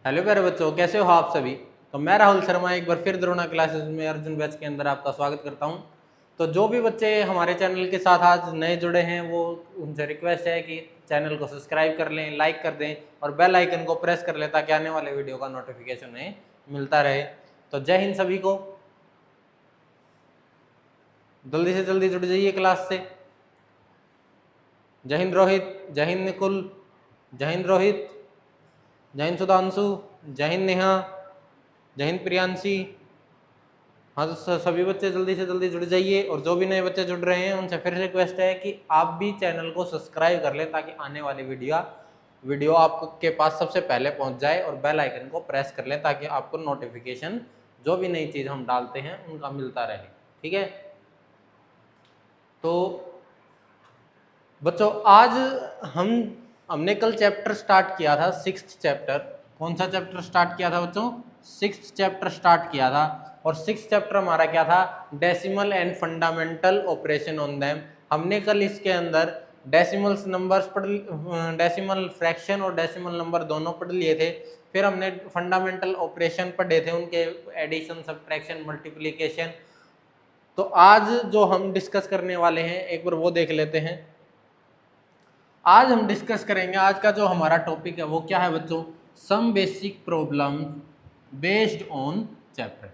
Hello प्यारे बच्चों, कैसे हो आप सभी। तो मैं राहुल शर्मा एक बार फिर द्रोणा क्लासेस में अर्जुन बैच के अंदर आपका स्वागत करता हूं। तो जो भी बच्चे हमारे चैनल के साथ आज नए जुड़े हैं वो उनसे रिक्वेस्ट है कि चैनल को सब्सक्राइब कर लें, लाइक कर दें और बेल आइकन को प्रेस कर लें ताकि आने वाले वीडियो का नोटिफिकेशन उन्हें मिलता रहे। तो जय हिंद सभी को, जल्दी से जल्दी जुड़ जाइए क्लास से। जय हिंद रोहित, जय हिंद निकुल, जय हिंद रोहित, जय हिंद सुधांशु, जय हिंद नेहा, जय हिंद प्रियांशी। हाँ तो सभी बच्चे जल्दी से जल्दी जुड़ जाइए और जो भी नए बच्चे जुड़ रहे हैं उनसे फिर रिक्वेस्ट है कि आप भी चैनल को सब्सक्राइब कर लें ताकि आने वाली वीडियो आपके पास सबसे पहले पहुंच जाए और बेल आइकन को प्रेस कर लें ताकि आपको नोटिफिकेशन जो भी नई चीज़ हम डालते हैं उनका मिलता रहे। ठीक है, तो बच्चों आज हमने कल चैप्टर स्टार्ट किया था, 6th चैप्टर। कौन सा चैप्टर स्टार्ट किया था बच्चों? 6th चैप्टर स्टार्ट किया था। और 6th चैप्टर हमारा क्या था? Decimal and fundamental operation on them. हमने कल इसके अंदर डेसिमल्स नंबर्स पढ़, डेसिमल फ्रैक्शन और डेसिमल नंबर दोनों पढ़ लिए थे। फिर हमने फंडामेंटल ऑपरेशन पढ़े थे, उनके एडिशन, सब्ट्रैक्शन, मल्टीप्लिकेशन। तो आज जो हम डिस्कस करने वाले हैं एक बार वो देख लेते हैं। आज हम डिस्कस करेंगे, आज का जो हमारा टॉपिक है वो क्या है बच्चों? Some basic problem based on chapter.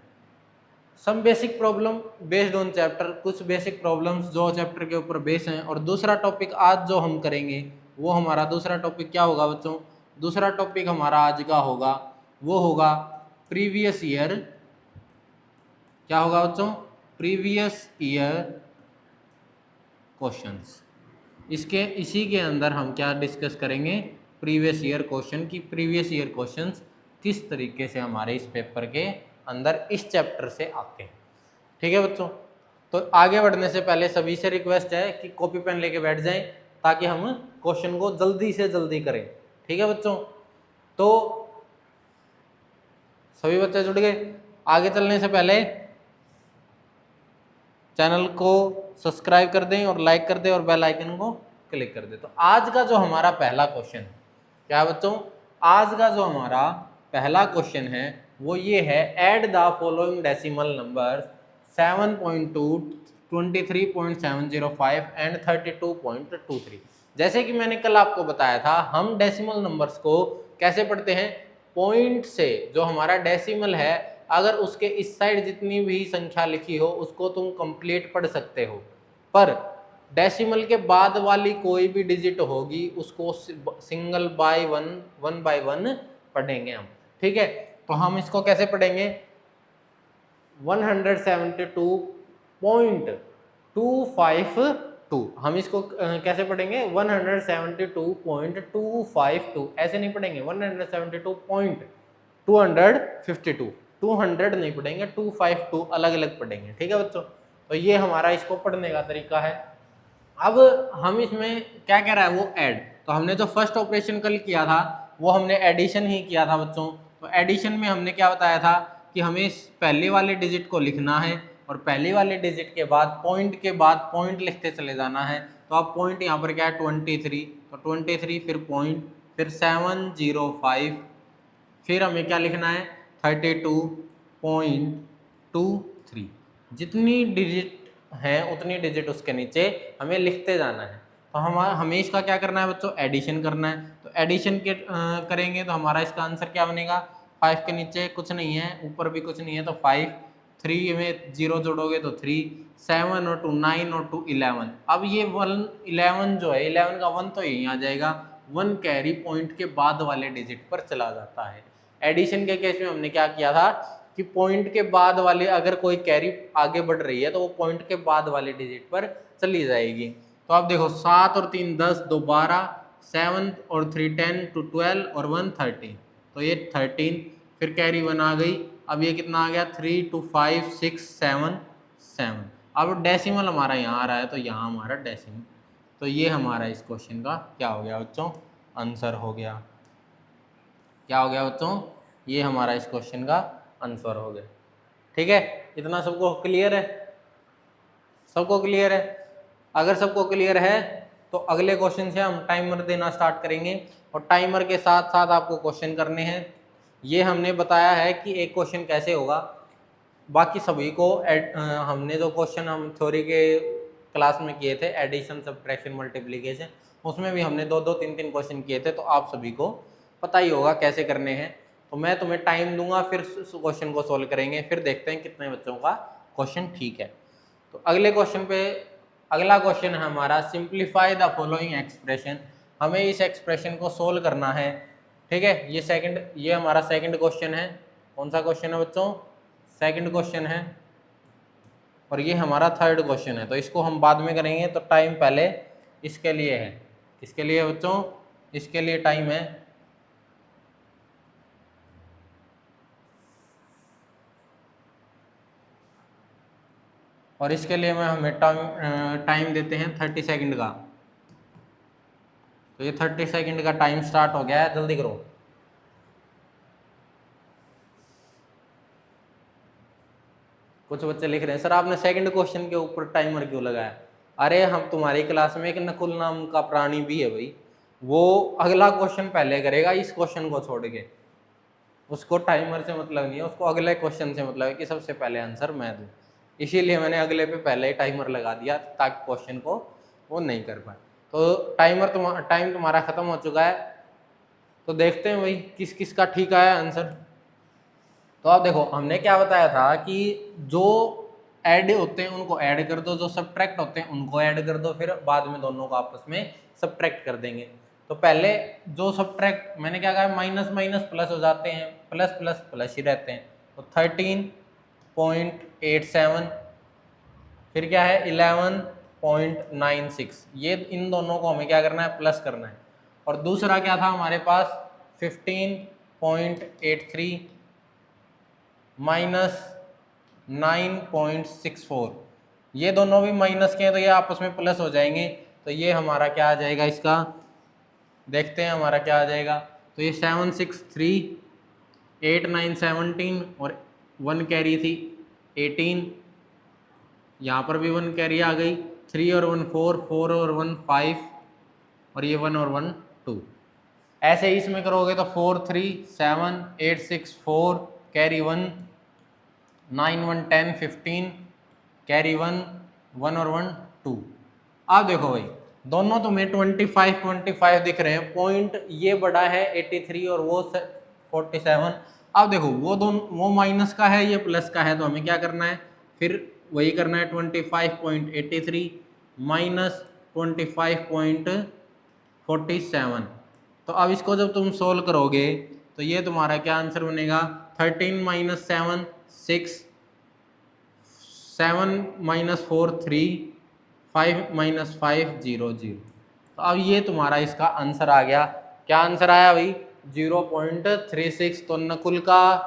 Some basic problem based on chapter, कुछ बेसिक प्रॉब्लम्स जो चैप्टर के ऊपर बेस हैं। और दूसरा टॉपिक आज जो हम करेंगे वो हमारा दूसरा टॉपिक क्या होगा बच्चों? दूसरा टॉपिक हमारा आज का होगा वो होगा प्रीवियस ईयर। क्या होगा बच्चों? Previous year questions. इसी के अंदर हम क्या डिस्कस करेंगे? प्रीवियस ईयर क्वेश्चन की प्रीवियस ईयर क्वेश्चंस किस तरीके से हमारे इस पेपर के अंदर इस चैप्टर से आते हैं। ठीक है बच्चों, तो आगे बढ़ने से पहले सभी से रिक्वेस्ट है कि कॉपी पेन लेके बैठ जाएं ताकि हम क्वेश्चन को जल्दी से जल्दी करें। ठीक है बच्चों, तो सभी बच्चे जुड़ गए। आगे चलने से पहले चैनल को सब्सक्राइब कर दें और लाइक कर दें और बेल आइकन को क्लिक कर दें। तो आज का जो हमारा पहला क्वेश्चन है क्या बच्चों? आज का जो हमारा पहला क्वेश्चन है वो ये है, add the following decimal numbers 7.2, 23.705 and 32.23। जैसे कि मैंने कल आपको बताया था, हम डेसिमल नंबर्स को कैसे पढ़ते हैं? पॉइंट से। जो हमारा डेसिमल है अगर उसके इस साइड जितनी भी संख्या लिखी हो उसको तुम कंप्लीट पढ़ सकते हो, पर डेसिमल के बाद वाली कोई भी डिजिट होगी उसको single by one by one पढ़ेंगे हम। ठीक है, तो हम इसको कैसे पढ़ेंगे? 172.252। हम इसको कैसे पढ़ेंगे? 172.252। ऐसे नहीं पढ़ेंगे 172.252, 200 नहीं पढ़ेंगे, 252 अलग अलग पढ़ेंगे। ठीक है बच्चों, तो ये हमारा इसको पढ़ने का तरीका है। अब हम इसमें क्या कह रहा है वो ऐड। तो हमने जो फर्स्ट ऑपरेशन कल किया था वो हमने एडिशन ही किया था बच्चों। तो एडिशन में हमने क्या बताया था कि हमें पहले वाले डिजिट को लिखना है और पहले वाले डिजिट के बाद पॉइंट लिखते चले जाना है। तो अब पॉइंट यहाँ पर क्या है? 23। तो 23 फिर पॉइंट, फिर 705, फिर हमें क्या लिखना है? 32.23। जितनी डिजिट है उतनी डिजिट उसके नीचे हमें लिखते जाना है। तो हमें इसका क्या करना है बच्चों? एडिशन करना है। तो एडिशन के करेंगे तो हमारा इसका आंसर क्या बनेगा? 5 के नीचे कुछ नहीं है, ऊपर भी कुछ नहीं है, तो 5, 3 में 0 जोड़ोगे तो 3, 7 और 2 9 और 2 11। अब ये 11 जो है, 11 का 1 तो यहीं आ जाएगा। 1 कैरी पॉइंट के बाद वाले डिजिट पर चला जाता है। एडिशन के केस में हमने क्या किया था कि पॉइंट के बाद वाले अगर कोई कैरी आगे बढ़ रही है तो वो पॉइंट के बाद वाले डिजिट पर चली जाएगी। तो आप देखो 7 और 3 10, 2 12, 7 और 3 10, 2 12 और 1 13। तो ये 13, फिर कैरी 1 आ गई। अब ये कितना आ गया? 3 2 5 6 7 7। अब डेसिमल हमारा यहाँ आ रहा है तो यहाँ हमारा डेसिमल। तो ये हमारा इस क्वेश्चन का क्या हो गया बच्चों? आंसर हो गया। क्या हो गया बच्चों? ये हमारा इस क्वेश्चन का आंसर हो गया। ठीक है, इतना सबको क्लियर है? सबको क्लियर है? अगर सबको क्लियर है तो अगले क्वेश्चन से हम टाइमर देना स्टार्ट करेंगे और टाइमर के साथ साथ आपको क्वेश्चन करने हैं। ये हमने बताया है कि एक क्वेश्चन कैसे होगा। बाकी सभी को हमने जो क्वेश्चन हम थ्योरी के क्लास में किए थे, एडिशन सब्ट्रैक्शन मल्टीप्लिकेशन, उसमें भी हमने 2-2 3-3 क्वेश्चन किए थे, तो आप सभी को पता ही होगा कैसे करने हैं। तो मैं तुम्हें टाइम दूंगा, फिर क्वेश्चन को सोल्व करेंगे, फिर देखते हैं कितने बच्चों का क्वेश्चन ठीक है। तो अगले क्वेश्चन पे, अगला क्वेश्चन है हमारा सिंप्लीफाई द फॉलोइंग एक्सप्रेशन। हमें इस एक्सप्रेशन को सोल्व करना है, ठीक है। ये हमारा सेकंड क्वेश्चन है। कौन सा क्वेश्चन है बच्चों? सेकंड क्वेश्चन है। और ये हमारा थर्ड क्वेश्चन है, तो इसको हम बाद में करेंगे। तो टाइम पहले इसके लिए है। किसके लिए बच्चों? इसके लिए टाइम है। और इसके लिए हमें टाइम देते हैं 30 सेकंड का। तो ये 30 सेकंड का टाइम स्टार्ट हो गया है, जल्दी करो। कुछ बच्चे लिख रहे हैं, सर आपने सेकंड क्वेश्चन के ऊपर टाइमर क्यों लगाया? अरे हम तुम्हारी क्लास में एक नकुल नाम का प्राणी भी है भाई, वो अगला क्वेश्चन पहले करेगा इस क्वेश्चन को छोड़ के। उसको टाइमर से मतलब नहीं है, उसको अगले क्वेश्चन से मतलब है कि सबसे पहले आंसर मैं दूं। इसीलिए मैंने अगले पे पहले ही टाइमर लगा दिया ताकि क्वेश्चन को वो नहीं कर पाए। तो टाइम तुम्हारा खत्म हो चुका है। तो देखते हैं भाई किस किस का ठीक आया आंसर। तो आप देखो, हमने क्या बताया था कि जो ऐड होते हैं उनको ऐड कर दो, जो सब्ट्रैक्ट होते हैं उनको ऐड कर दो, फिर बाद में दोनों को आपस में सब्ट्रैक्ट कर देंगे। तो पहले जो सब्ट्रैक्ट, मैंने क्या कहा, माइनस माइनस प्लस हो जाते हैं, प्लस प्लस प्लस ही रहते हैं। तो 13.87, फिर क्या है 11.96, ये इन दोनों को हमें क्या करना है, प्लस करना है। और दूसरा क्या था हमारे पास, 15.83 माइनस 9.64, ये दोनों भी माइनस के हैं तो ये आपस में प्लस हो जाएंगे। तो ये हमारा क्या आ जाएगा, इसका देखते हैं हमारा क्या आ जाएगा। तो ये 763, 8 9 17 और 1 कैरी थी 18, यहाँ पर भी 1 कैरी आ गई, 3 और 1 4, 4 और 1 5, और ये 1 और 1 2। ऐसे ही इसमें करोगे तो 4 3 7 8 6 4 कैरी 1, 9 1 10 15 कैरी 1, 1 और 1 2। आप देखो भाई, दोनों तुम्हें 25 दिख रहे हैं, पॉइंट ये बड़ा है 83 और वो 47। आप देखो वो दोनों, वो माइनस का है ये प्लस का है, तो हमें क्या करना है, फिर वही करना है, 25.83 माइनस 25.47। तो अब इसको जब तुम सोल्व करोगे तो ये तुम्हारा क्या आंसर बनेगा, 13 माइनस 7 6, 7 माइनस 4 3, 5 माइनस 5 0 0। तो अब ये तुम्हारा इसका आंसर आ गया। क्या आंसर आया भाई, 0.36। तो नकुल का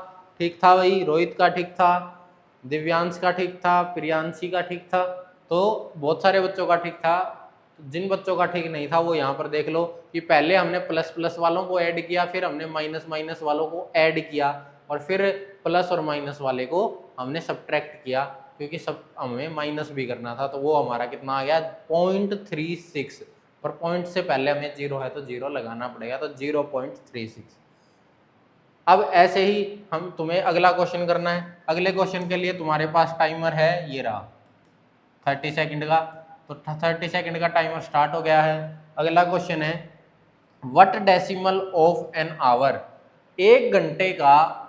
ठीक था भाई, रोहित का ठीक था, दिव्यांश का ठीक था, प्रियांशी का ठीक था, तो बहुत सारे बच्चों का ठीक था। जिन बच्चों का ठीक नहीं था वो यहाँ पर देख लो कि पहले हमने प्लस प्लस वालों को ऐड किया, फिर हमने माइनस माइनस वालों को ऐड किया, और फिर प्लस और माइनस वाले को हमने सब्ट्रैक्ट किया, क्योंकि सब हमें माइनस भी करना था। तो वो हमारा कितना आ गया, 0.36, पर पॉइंट से पहले हमें जीरो है तो जीरो लगाना पड़ेगा, तो 0.36। अब ऐसे ही हम तुम्हें अगला क्वेश्चन करना है। अगले क्वेश्चन के लिए तुम्हारे पास टाइमर है, ये रहा 30 सेकंड का। तो 30 सेकंड का टाइमर स्टार्ट हो गया है। अगला क्वेश्चन है, what decimal of an hour, एक घंटे का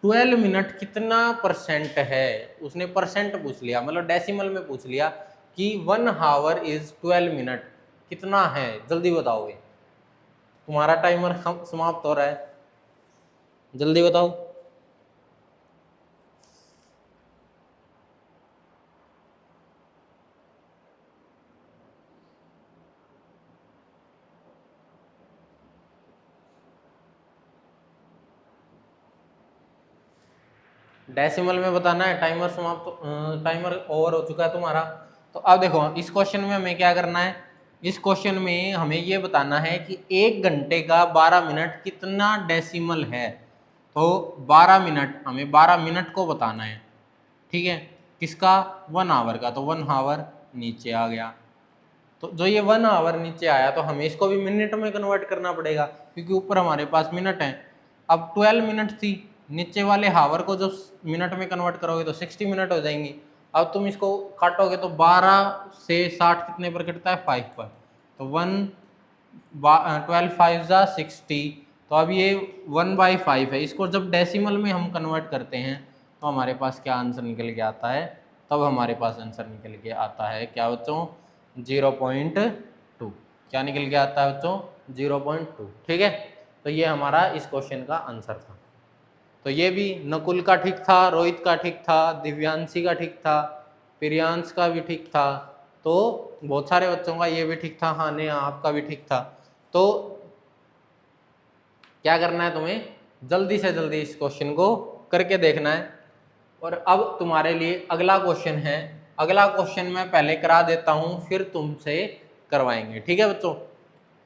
12 मिनट कितना परसेंट है। उसने परसेंट पूछ लिया, मतलब डेसिमल में पूछ लिया कि 1 आवर इज 12 मिनट कितना है, जल्दी बताओगे। तुम्हारा टाइमर समाप्त हो रहा है, जल्दी बताओ। डेसिमल में बताना है, टाइमर समाप्त, टाइमर ओवर हो चुका है तुम्हारा। तो अब देखो इस क्वेश्चन में हमें क्या करना है, इस क्वेश्चन में हमें ये बताना है कि एक घंटे का 12 मिनट कितना डेसिमल है। तो 12 मिनट, हमें 12 मिनट को बताना है, ठीक है। किसका, 1 आवर का, तो 1 आवर नीचे आ गया। तो जो ये 1 आवर नीचे आया तो हमें इसको भी मिनट में कन्वर्ट करना पड़ेगा, क्योंकि ऊपर हमारे पास मिनट है। अब 12 मिनट थी, नीचे वाले हावर को जब मिनट में कन्वर्ट करोगे तो 60 मिनट हो जाएंगी। अब तुम इसको काटोगे तो 12 से 60 कितने पर कटता है, 5 पर, तो 12 5 जा 60। तो अब ये 1/5 है, इसको जब डेसिमल में हम कन्वर्ट करते हैं तो हमारे पास क्या आंसर निकल के आता है, तब हमारे पास आंसर निकल के आता है क्या बच्चों, 0.2। क्या निकल के आता है बच्चों, 0.2। ठीक है, तो ये हमारा इस क्वेश्चन का आंसर था। तो ये भी नकुल का ठीक था, रोहित का ठीक था, दिव्यांशी का ठीक था, प्रियांश का भी ठीक था, तो बहुत सारे बच्चों का ये भी ठीक था। हाँ ने आपका भी ठीक था। तो क्या करना है तुम्हें, जल्दी से जल्दी इस क्वेश्चन को करके देखना है। और अब तुम्हारे लिए अगला क्वेश्चन है, अगला क्वेश्चन मैं पहले करा देता हूं, फिर तुमसे करवाएंगे। ठीक है बच्चों,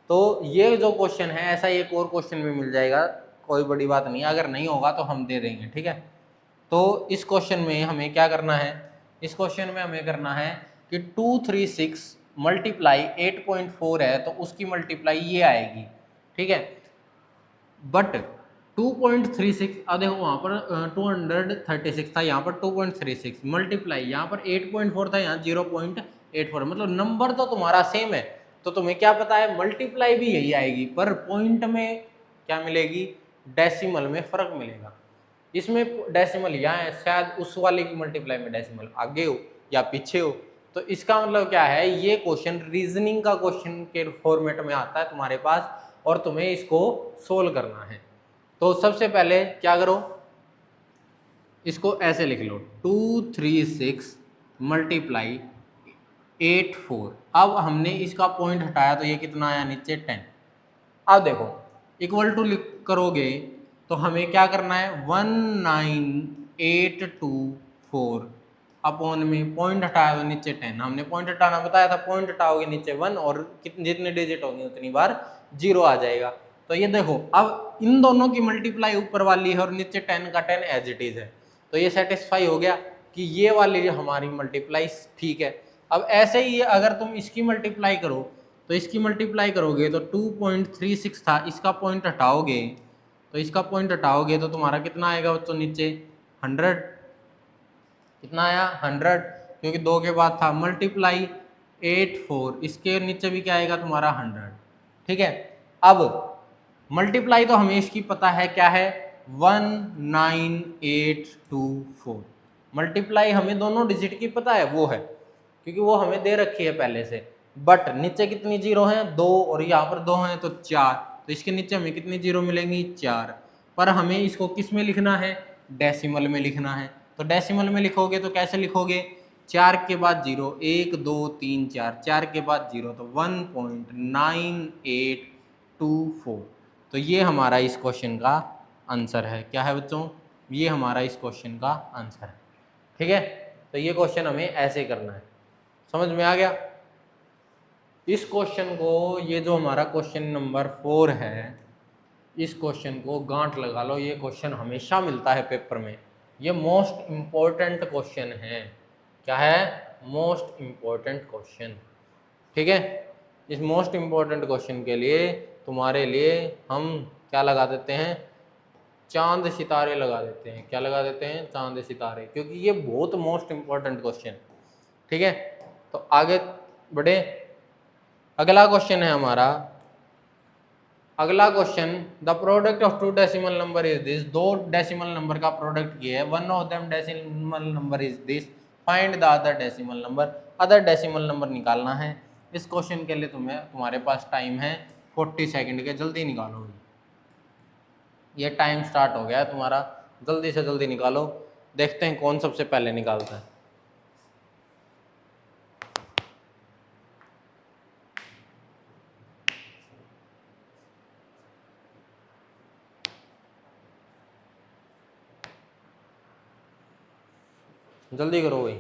तो ये जो क्वेश्चन है ऐसा एक और क्वेश्चन भी मिल जाएगा, कोई बड़ी बात नहीं, अगर नहीं होगा तो हम दे देंगे। ठीक है, तो इस क्वेश्चन में हमें क्या करना है, इस क्वेश्चन में हमें करना है कि 236 मल्टीप्लाई 8.4 है तो उसकी मल्टीप्लाई ये आएगी। ठीक है, बट 2.36, अब देखो वहाँ पर 236 था, यहाँ पर 2.36 मल्टीप्लाई, यहाँ पर 8.4 था, यहाँ 0.84, मतलब नंबर तो तुम्हारा सेम है, तो तुम्हें क्या पता है मल्टीप्लाई भी यही आएगी, पर पॉइंट में क्या मिलेगी, डेसिमल में फर्क मिलेगा। इसमें डेसिमल यहाँ है, शायद उस वाले की मल्टीप्लाई में डेसिमल आगे हो या पीछे हो। तो इसका मतलब क्या है, ये क्वेश्चन रीजनिंग का क्वेश्चन के फॉर्मेट में आता है तुम्हारे पास, और तुम्हें इसको सोल्व करना है। तो सबसे पहले क्या करो, इसको ऐसे लिख लो, 236 मल्टीप्लाई 84। अब हमने इसका पॉइंट हटाया तो ये कितना आया नीचे 10। अब देखो इक्वल टू लिख करोगे तो हमें क्या करना है, 19824 अपॉन में पॉइंट हटाया तो नीचे 10, हमने पॉइंट हटाना बताया था, पॉइंट हटाओगे नीचे 1 और जितने डिजिट होंगे उतनी बार 0 आ जाएगा। तो ये देखो अब इन दोनों की मल्टीप्लाई ऊपर वाली है और नीचे 10 का 10 एज इट इज है, तो ये सेटिस्फाई हो गया कि ये वाली हमारी मल्टीप्लाई ठीक है। अब ऐसे ही अगर तुम इसकी मल्टीप्लाई करो, तो इसकी मल्टीप्लाई करोगे तो 2.36 था, इसका पॉइंट हटाओगे, तो इसका पॉइंट हटाओगे तो तुम्हारा कितना आएगा बच्चों नीचे 100। कितना आया 100, क्योंकि 2 के बाद था, मल्टीप्लाई 84, इसके नीचे भी क्या आएगा तुम्हारा 100। ठीक है, अब मल्टीप्लाई तो हमें इसकी पता है क्या है, 19824। मल्टीप्लाई हमें दोनों डिजिट की पता है, वो है क्योंकि वो हमें दे रखी है पहले से। बट नीचे कितनी जीरो हैं, 2, और यहाँ पर 2 हैं तो 4, तो इसके नीचे हमें कितनी जीरो मिलेंगी, 4। पर हमें इसको किस में लिखना है, डेसिमल में लिखना है। तो डेसिमल में लिखोगे तो कैसे लिखोगे, 4 के बाद 0, 1 2 3 4, 4 के बाद 0, तो 1.9824। तो ये हमारा इस क्वेश्चन का आंसर है। क्या है बच्चों, ये हमारा इस क्वेश्चन का आंसर है। ठीक है, तो ये क्वेश्चन हमें ऐसे करना है, समझ में आ गया। इस क्वेश्चन को, ये जो हमारा क्वेश्चन नंबर 4 है, इस क्वेश्चन को गांठ लगा लो, ये क्वेश्चन हमेशा मिलता है पेपर में, ये मोस्ट इम्पोर्टेंट क्वेश्चन है। क्या है, मोस्ट इम्पोर्टेंट क्वेश्चन। ठीक है, इस मोस्ट इम्पोर्टेंट क्वेश्चन के लिए तुम्हारे लिए हम क्या लगा देते हैं, चांद सितारे लगा देते हैं। क्या लगा देते हैं, चांद सितारे, क्योंकि ये बहुत मोस्ट इम्पोर्टेंट क्वेश्चन। ठीक है, तो आगे बढ़े, अगला क्वेश्चन है हमारा, अगला question, the product of 2 decimal number is this. 2 decimal number का प्रोडक्ट ये है, one of them decimal number is this, find the other decimal number. Other decimal number निकालना है। इस क्वेश्चन के लिए तुम्हारे पास टाइम है 40 सेकंड के, जल्दी निकालो। ये टाइम स्टार्ट हो गया है तुम्हारा, जल्दी से जल्दी निकालो, देखते हैं कौन सबसे पहले निकालता है। जल्दी करो भाई।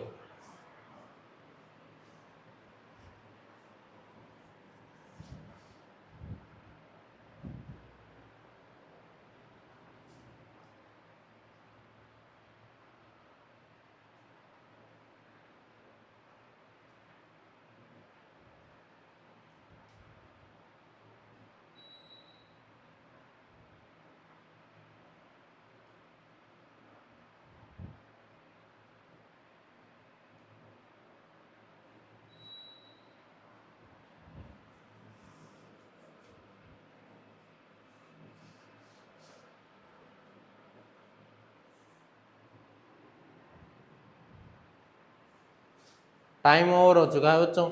टाइम ओवर हो चुका है बच्चों।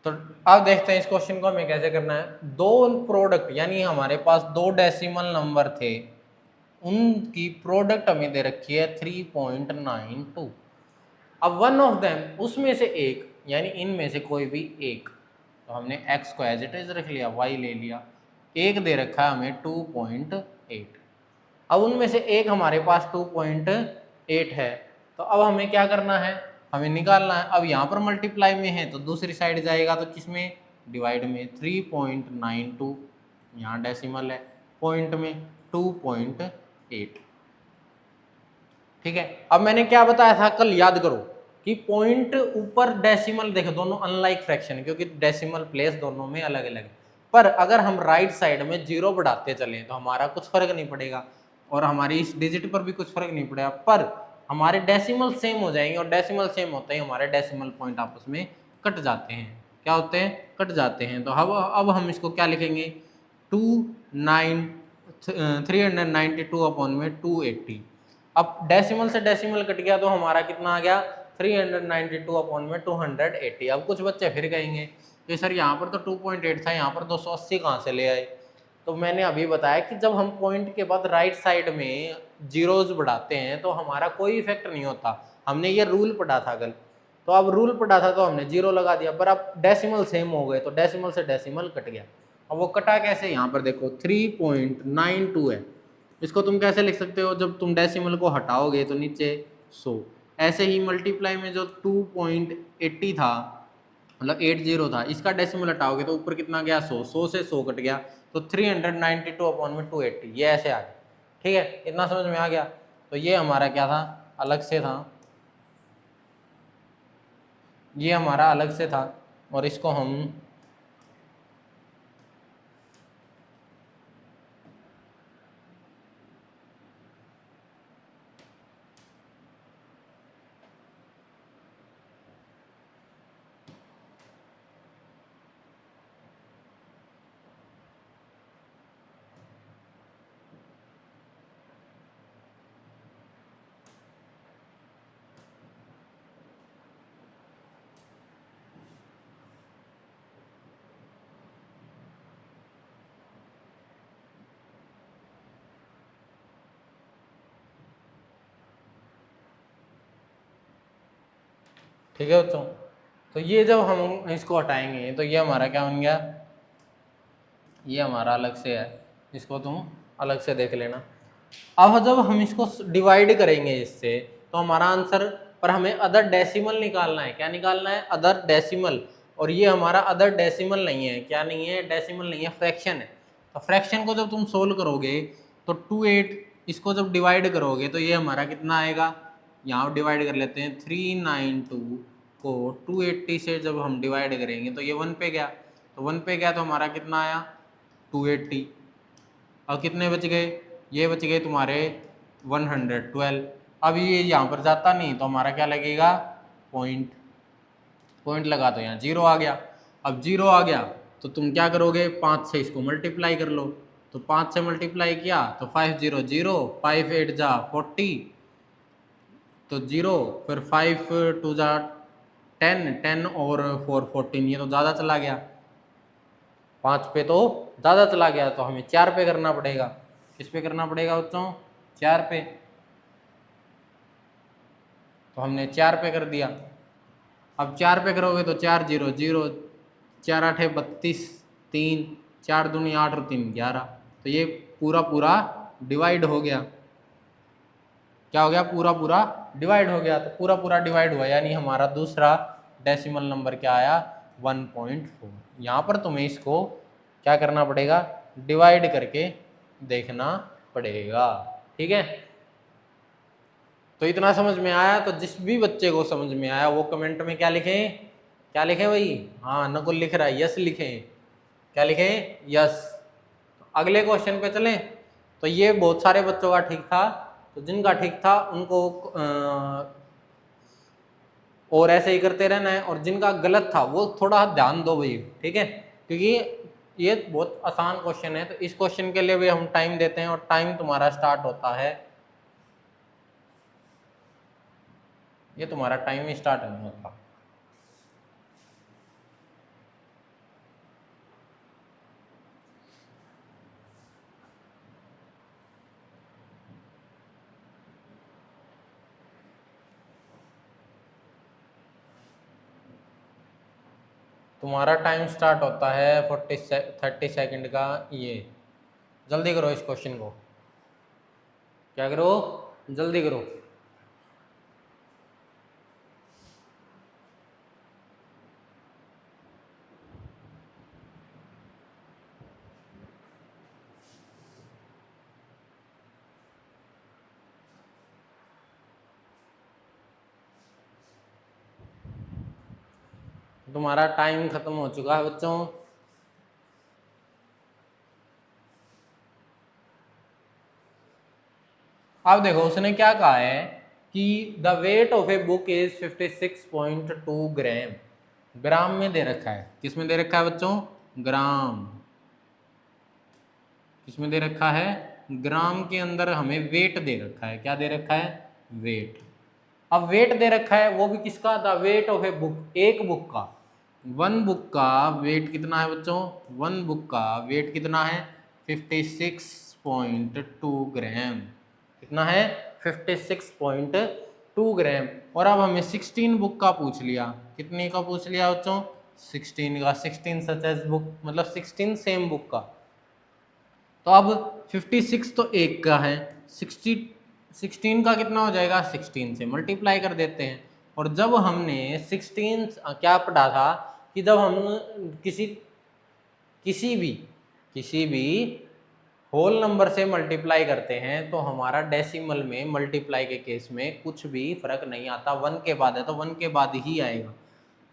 तो अब देखते हैं इस क्वेश्चन को हमें कैसे करना है। दो प्रोडक्ट यानी हमारे पास दो डेसिमल नंबर थे, उनकी प्रोडक्ट हमें दे रखी है 3.92। अब वन ऑफ देम, उसमें से एक यानी इनमें से कोई भी एक, तो हमने x को एज इट इज रख लिया, y ले लिया, एक दे रखा है हमें 2.8। अब उनमें से एक हमारे पास 2.8 है, तो अब हमें क्या करना है, हमें निकालना है। अब यहाँ पर मल्टीप्लाई में है तो दूसरी साइड जाएगा, तो किसमें, डिवाइड में। 3.92 यहाँ डेसिमल है, पॉइंट में 2.8। ठीक है। अब मैंने क्या बताया था कल, याद करो कि पॉइंट ऊपर डेसिमल, देखो दोनों अनलाइक फ्रैक्शन, क्योंकि डेसिमल प्लेस दोनों में अलग अलग है। पर अगर हम राइट साइड में जीरो बढ़ाते चलें तो हमारा कुछ फर्क नहीं पड़ेगा, और हमारी इस डिजिट पर भी कुछ फर्क नहीं पड़ेगा, पर हमारे डेसिमल सेम हो जाएंगे, और डेसिमल सेम होते ही हमारे डेसिमल पॉइंट आपस में कट जाते हैं। क्या होते हैं, कट जाते हैं। तो अब हम इसको क्या लिखेंगे, 392 अपॉन में 280। अब डेसिमल से डेसिमल कट गया तो हमारा कितना आ गया, 392 अपॉन में 280। अब कुछ बच्चे फिर कहेंगे कि सर यहाँ पर तो 2.8 था, यहाँ पर 280 कहाँ से ले आए। तो मैंने अभी बताया कि जब हम पॉइंट के बाद राइट साइड में जीरोज बढ़ाते हैं तो हमारा कोई इफेक्ट नहीं होता। हमने ये रूल पढ़ा था कल, तो अब रूल पढ़ा था तो हमने जीरो लगा दिया, पर अब डेसिमल सेम हो गए तो डेसिमल से डेसिमल कट गया। अब वो कटा कैसे, यहाँ पर देखो 3.92 है, इसको तुम कैसे लिख सकते हो, जब तुम डेसिमल को हटाओगे तो नीचे 100। ऐसे ही मल्टीप्लाई में जो 2.80 था, मतलब 80 था, इसका डेसिमल हटाओगे तो ऊपर कितना गया, 100, 100 से 100 कट गया, तो 392 अपॉन में 280, ये ऐसे आ गया। ठीक है, इतना समझ में आ गया। तो ये हमारा क्या था, अलग से था, ये हमारा अलग से था, और इसको हम ठीक है बच्चों। तो ये जब हम इसको हटाएंगे तो ये हमारा क्या बन गया, ये हमारा अलग से है, इसको तुम अलग से देख लेना। अब जब हम इसको डिवाइड करेंगे इससे तो हमारा आंसर, पर हमें अदर डेसिमल निकालना है। क्या निकालना है, अदर डेसिमल। और ये हमारा अदर डेसिमल नहीं है, क्या नहीं है, डेसिमल नहीं है, फ्रैक्शन है। तो फ्रैक्शन को जब तुम सोल्व करोगे तो 28, इसको जब डिवाइड करोगे तो ये हमारा कितना आएगा, यहाँ डिवाइड कर लेते हैं, 392 को 280 से जब हम डिवाइड करेंगे तो ये 1 पे गया, तो 1 पे गया तो हमारा कितना आया, 280। और कितने बच गए, ये बच गए तुम्हारे 112। अब ये यहाँ पर जाता नहीं तो हमारा क्या लगेगा, पॉइंट, पॉइंट लगा तो यहाँ जीरो आ गया। अब जीरो आ गया तो तुम क्या करोगे, 5 से इसको मल्टीप्लाई कर लो। तो 5 से मल्टीप्लाई किया तो 5 0 0, 5 8 जा 40, तो 0, फिर 5 2 जा 10, 10 और 4 14, ये तो ज़्यादा चला गया, 5 पे तो ज़्यादा चला गया, तो हमें 4 पे करना पड़ेगा। किस पे करना पड़ेगा बच्चों, 4 पे। तो हमने 4 पे कर दिया। अब 4 पे करोगे तो 4 0 0, 4 8 32, 3 4 दूनी 8 और 3 11, तो ये पूरा पूरा डिवाइड हो गया। क्या हो गया, पूरा पूरा डिवाइड हो गया। तो पूरा पूरा डिवाइड हुआ यानी हमारा दूसरा डेसिमल नंबर क्या आया, 1.4। यहाँ पर तुम्हें इसको क्या करना पड़ेगा, डिवाइड करके देखना पड़ेगा। ठीक है, तो इतना समझ में आया। तो जिस भी बच्चे को समझ में आया वो कमेंट में क्या लिखें, क्या लिखें भाई, हाँ नकुल लिख रहा है, यस लिखें। क्या लिखें, यस। तो अगले क्वेश्चन पे चलें। तो ये बहुत सारे बच्चों का ठीक था, तो जिनका ठीक था उनको और ऐसे ही करते रहना है, और जिनका गलत था वो थोड़ा ध्यान दो भाई। ठीक है, क्योंकि ये बहुत आसान क्वेश्चन है, तो इस क्वेश्चन के लिए भी हम टाइम देते हैं, और टाइम तुम्हारा स्टार्ट होता है ये तुम्हारा टाइम स्टार्ट नहीं होता। तुम्हारा टाइम स्टार्ट होता है 30 सेकंड का। ये जल्दी करो इस क्वेश्चन को, क्या करो, जल्दी करो। तुम्हारा टाइम खत्म हो चुका है बच्चों। अब देखो उसने क्या कहा है कि the weight of a book is 56.2 ग्राम। ग्राम में दे रखा है, किस में दे रखा है बच्चों, ग्राम। किसमें दे रखा है, ग्राम के अंदर हमें वेट दे रखा है। क्या दे रखा है, वेट। अब वेट दे रखा है वो भी किसका, the weight of a book, एक बुक का। वन बुक का वेट कितना है बच्चों, वन बुक का वेट कितना है 56.2 ग्राम। कितना है 56.2 ग्राम। और अब हमें 16 बुक का पूछ लिया, कितने का पूछ लिया बच्चों, 16 का। 16 सच एज बुक मतलब 16 सेम बुक का। तो अब 56 तो एक का है, 16 का कितना हो जाएगा, 16 से मल्टीप्लाई कर देते हैं। और जब हमने 16 क्या पढ़ा था कि जब हम किसी भी होल नंबर से मल्टीप्लाई करते हैं तो हमारा डेसिमल में मल्टीप्लाई के केस में कुछ भी फर्क नहीं आता। 1 के बाद है तो 1 के बाद ही आएगा,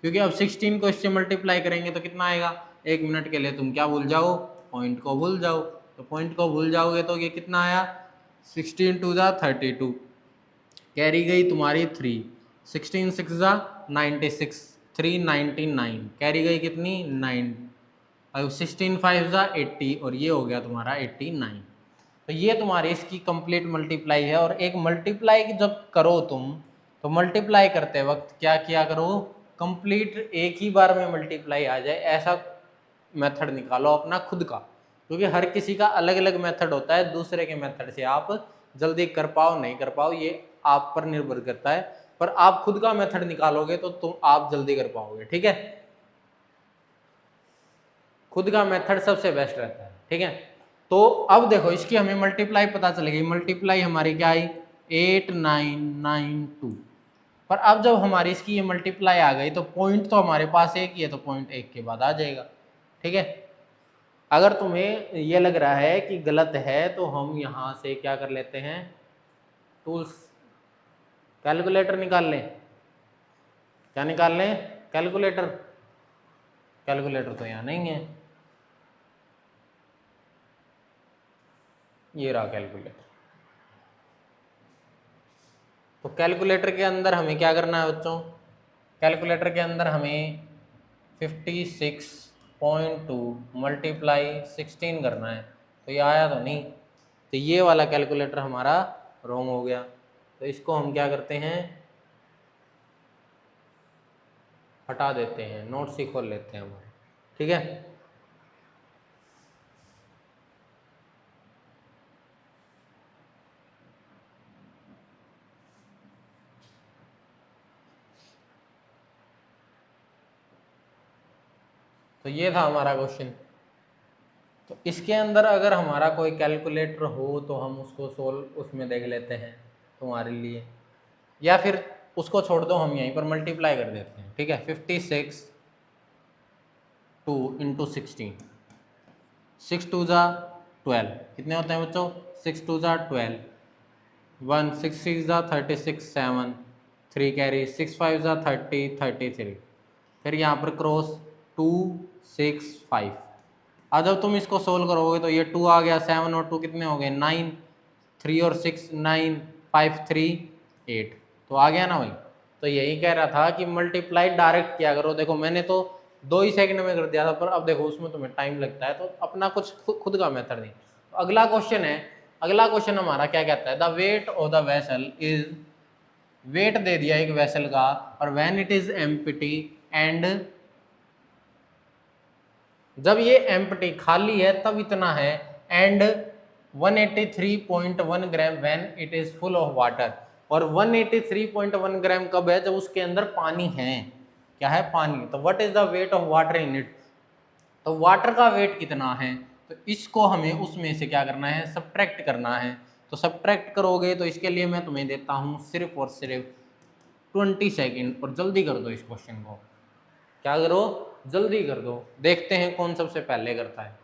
क्योंकि अब 16 को इससे मल्टीप्लाई करेंगे तो कितना आएगा। 1 मिनट के लिए तुम क्या भूल जाओ, पॉइंट को भूल जाओ। तो पॉइंट को भूल जाओगे तो ये कितना आया, 16 टू ज़ा 32, कैरी गई तुम्हारी 3, 16 6 ज़ा 96, 399, कैरी गई कितनी 9, अब 16 5 ज़ा 80 और ये हो गया तुम्हारा 89। तो ये तुम्हारी इसकी कंप्लीट मल्टीप्लाई है। और एक मल्टीप्लाई जब करो तुम तो मल्टीप्लाई करते वक्त क्या किया करो, कंप्लीट एक ही बार में मल्टीप्लाई आ जाए ऐसा मेथड निकालो अपना खुद का, क्योंकि हर किसी का अलग अलग मेथड होता है। दूसरे के मेथड से आप जल्दी कर पाओ नहीं कर पाओ ये आप पर निर्भर करता है, पर आप खुद का मेथड निकालोगे तो तुम आप जल्दी कर पाओगे। ठीक है, खुद का मेथड सबसे बेस्ट रहता है। ठीक है, तो अब देखो इसकी हमें मल्टीप्लाई पता चल गई। मल्टीप्लाई हमारी क्या आई 8992। पर अब जब हमारी इसकी ये मल्टीप्लाई आ गई तो पॉइंट तो हमारे पास एक ही है, तो पॉइंट एक के बाद आ जाएगा। ठीक है, अगर तुम्हें ये लग रहा है कि गलत है तो हम यहाँ से क्या कर लेते हैं, टूल्स कैलकुलेटर निकाल लें। क्या निकाल लें, कैलकुलेटर। कैलकुलेटर तो यहाँ नहीं है, ये रहा कैलकुलेटर। तो कैलकुलेटर के अंदर हमें क्या करना है बच्चों, कैलकुलेटर के अंदर हमें 56.2 मल्टीप्लाई 16 करना है। तो ये आया तो नहीं, तो ये वाला कैलकुलेटर हमारा रॉन्ग हो गया। तो इसको हम क्या करते हैं, हटा देते हैं, नोट्स ही खोल लेते हैं हमारे। ठीक है, तो ये था हमारा क्वेश्चन। तो इसके अंदर अगर हमारा कोई कैलकुलेटर हो तो हम उसको सोल्व उसमें देख लेते हैं तुम्हारे लिए, या फिर उसको छोड़ दो, हम यहीं पर मल्टीप्लाई कर देते हैं। ठीक है, 56 2 इंटू 16, 6 2 ज़ा 12, कितने होते हैं बच्चों, 6 2 ज़ा 12, 1 6 6 ज़ा 36 7, 3 कैरी, 6 5 ज़ा 30 33, फिर यहाँ पर क्रॉस 2 6 5। अब जब तुम इसको सोल्व करोगे तो ये 2 आ गया, 7 और 2 कितने हो गए 9, 3 और 6 9, 5 3 8, तो आ गया ना भाई। तो यही कह रहा था कि मल्टीप्लाई डायरेक्ट किया करो। देखो मैंने तो 2 ही सेकंड में कर दिया था, पर अब देखो उसमें तुम्हें टाइम लगता है, तो अपना कुछ खुद का मेथड नहीं। तो अगला क्वेश्चन है, अगला क्वेश्चन हमारा क्या कहता है, the weight of the vessel is weight दे दिया एक वेसल का, और when it is empty and, जब ये एम्प्टी खाली है तब इतना है, and 183.1 gram when it is full of water, और 183.1 ग्राम कब है, जब उसके अंदर पानी है। क्या है? पानी। तो what is the weight of water in it, तो वाटर का वेट कितना है, तो इसको हमें उसमें से क्या करना है, सब्ट्रैक्ट करना है। तो सब्ट्रैक्ट करोगे तो इसके लिए मैं तुम्हें देता हूं सिर्फ और सिर्फ 20 सेकेंड, और जल्दी कर दो इस क्वेश्चन को। क्या करो? जल्दी कर दो, देखते हैं कौन सबसे पहले करता है।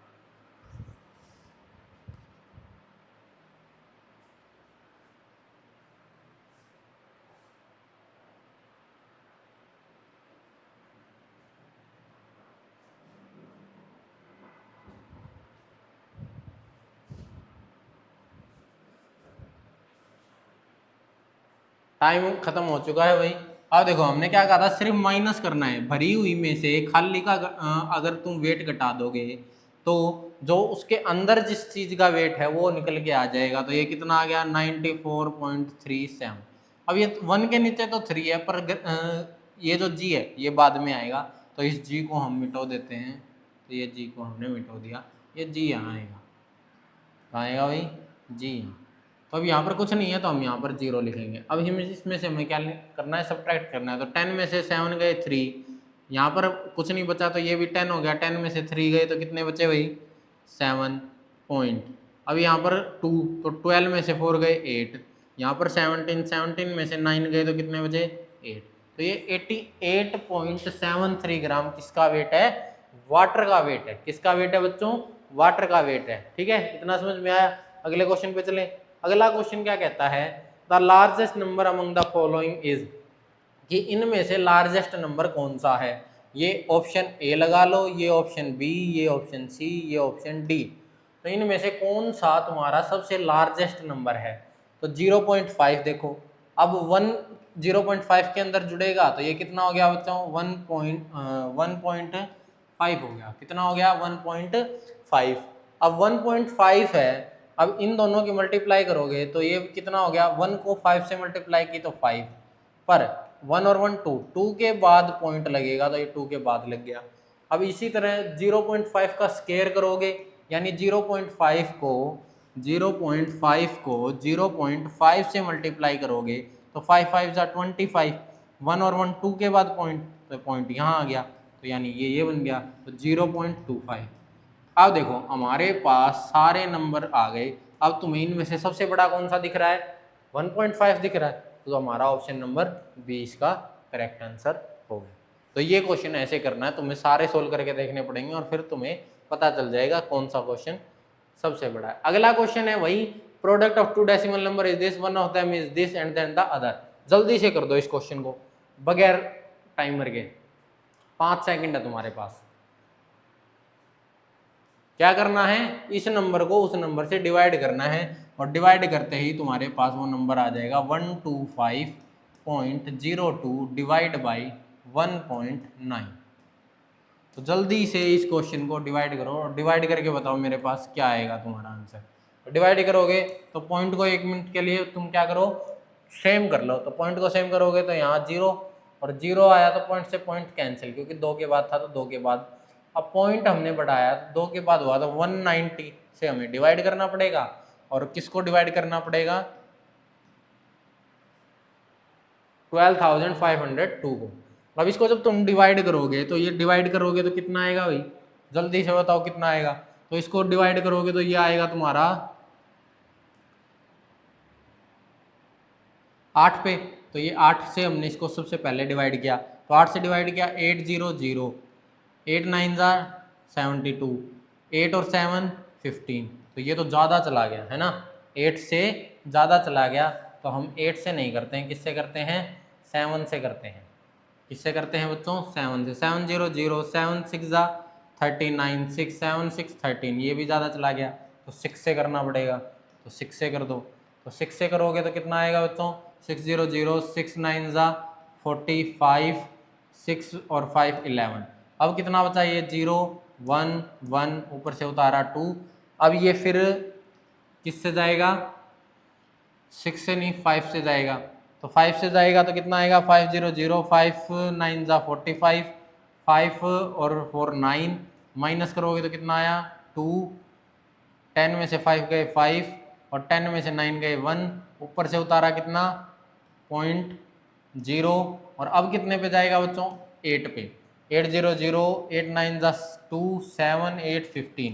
टाइम खत्म हो चुका है भाई। अब देखो हमने क्या कहा था, सिर्फ माइनस करना है, भरी हुई में से खाली का अगर तुम वेट घटा दोगे तो जो उसके अंदर जिस चीज का वेट है वो निकल के आ जाएगा। तो ये कितना आ गया? 94.37। अब ये 1 के नीचे तो 3 है, पर ये जो जी है ये बाद में आएगा, तो इस जी को हम मिटो देते हैं। तो ये जी को हमने मिटो दिया, ये जी यहाँ आएगा। कहाँ आएगा भाई? जी। तो अब यहाँ पर कुछ नहीं है तो हम यहाँ पर 0 लिखेंगे। अब हमें इसमें से हमें क्या करना है, सब्ट्रैक्ट करना है। तो 10 में से 7 गए 3, यहाँ पर कुछ नहीं बचा तो ये भी 10 हो गया। 10 में से 3 गए तो कितने बचे भाई? 7 पॉइंट। अब यहाँ पर 2, तो 12 में से 4 गए 8, यहाँ पर 17 में से 9 गए तो कितने बचे? 8। तो ये 88.73 ग्राम किसका वेट है? वाटर का वेट है। किसका वेट है बच्चों? वाटर का वेट है। ठीक है, इतना समझ में आया? अगले क्वेश्चन पे चले। अगला क्वेश्चन क्या कहता है, the largest number among the following is, कि इनमें से लार्जेस्ट नंबर कौन सा है। ये ऑप्शन ए लगा लो, ये ऑप्शन बी, ये ऑप्शन सी, ये ऑप्शन डी। तो इनमें से कौन सा तुम्हारा सबसे लार्जेस्ट नंबर है? तो 0.5 देखो, अब 0.5 के अंदर जुड़ेगा तो ये कितना हो गया बच्चों? 1.5 हो गया। कितना हो गया? 1.5। अब 1.5 है, अब इन दोनों की मल्टीप्लाई करोगे तो ये कितना हो गया? 1 को 5 से मल्टीप्लाई की तो 5, पर 1 और 1 2 के बाद पॉइंट लगेगा तो ये 2 के बाद लग गया। अब इसी तरह 0.5 का स्केयर करोगे, यानी 0.5 को 0.5 से मल्टीप्लाई करोगे तो 5 5 जा 25, 1 और 1 2 के बाद पॉइंट, तो पॉइंट यहाँ आ गया, तो यानी ये बन गया, तो 0.25। अब देखो हमारे पास सारे नंबर आ गए। अब तुम्हें इनमें से सबसे बड़ा कौन सा दिख रहा है? 1.5 दिख रहा है, तो हमारा ऑप्शन नंबर 20 का करेक्ट आंसर होगा। तो ये क्वेश्चन ऐसे करना है, तुम्हें सारे सोल्व करके देखने पड़ेंगे और फिर तुम्हें पता चल जाएगा कौन सा क्वेश्चन सबसे बड़ा है। अगला क्वेश्चन है वही, product of 2 decimal number is this, one of them is this and then the other. जल्दी से कर दो इस क्वेश्चन को बगैर टाइमर के, 5 सेकंड है तुम्हारे पास। क्या करना है? इस नंबर को उस नंबर से डिवाइड करना है, और डिवाइड करते ही तुम्हारे पास वो नंबर आ जाएगा 125.02 डिवाइड बाई 1.9। तो जल्दी से इस क्वेश्चन को डिवाइड करो और डिवाइड करके बताओ मेरे पास क्या आएगा तुम्हारा आंसर। तो डिवाइड करोगे तो पॉइंट को 1 मिनट के लिए तुम क्या करो, सेम कर लो। तो पॉइंट को सेम करोगे तो यहाँ 0 और 0 आया तो पॉइंट से पॉइंट कैंसिल, क्योंकि 2 के बाद था तो 2 के बाद। अब पॉइंट हमने बढ़ाया तो 2 के बाद हुआ तो 190 से हमें डिवाइड करना पड़ेगा, और किसको डिवाइड करना पड़ेगा? 12,502 को। अब इसको जब तुम डिवाइड करोगे तो ये डिवाइड करोगे तो कितना आएगा भाई? जल्दी से बताओ कितना आएगा। तो इसको डिवाइड करोगे तो ये आएगा तुम्हारा 8 पे। तो ये 8 से हमने इसको सबसे पहले डिवाइड किया, तो 8 से डिवाइड किया 800, 8 9 72, 8 और 7 15। तो ये तो ज़्यादा चला गया है ना, 8 से ज़्यादा चला गया, तो हम 8 से नहीं करते हैं, किससे करते हैं? 7 से करते हैं। किससे करते हैं बच्चों? 7 से। 700, 7 6 39, 6 7 6 13, ये भी ज़्यादा चला गया तो 6 से करना पड़ेगा, तो 6 से कर दो। तो 6 से करोगे तो कितना आएगा बच्चों? 600, 6 9 45, 6 और 5 11। अब कितना बचा? ये 0 1 1, ऊपर से उतारा 2। अब ये फिर किससे जाएगा? 6 से नहीं 5 से जाएगा, तो 5 से जाएगा तो कितना आएगा 500, 5 9 जा 45, 5 और 4 9, माइनस करोगे तो कितना आया 2, 10 में से 5 गए 5 और 10 में से 9 गए 1, ऊपर से उतारा कितना 0.0 और अब कितने पे जाएगा बच्चों 8 पे, 800, 8 9 जा 2, 7 8 15,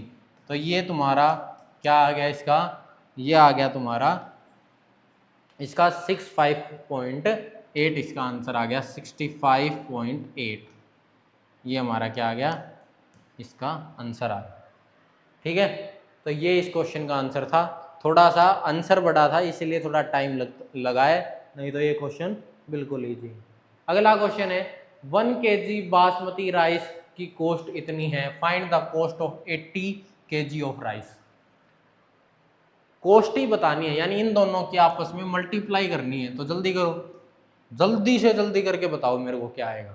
तो ये तुम्हारा क्या आ गया इसका, ये आ गया तुम्हारा इसका 65.8, इसका आंसर आ गया 65.8, ये हमारा क्या आ गया इसका आंसर आ गया। ठीक है, तो ये इस क्वेश्चन का आंसर था। थोड़ा सा आंसर बड़ा था इसलिए थोड़ा टाइम लगा है, नहीं तो ये क्वेश्चन बिल्कुल ईजी। अगला क्वेश्चन है 1 kg बासमती राइस की कॉस्ट इतनी है, find the cost of 80 kg of rice. Cost ही बतानी है, यानी इन दोनों की आपस में मल्टीप्लाई करनी है, तो जल्दी करो, जल्दी से जल्दी करके बताओ मेरे को क्या आएगा।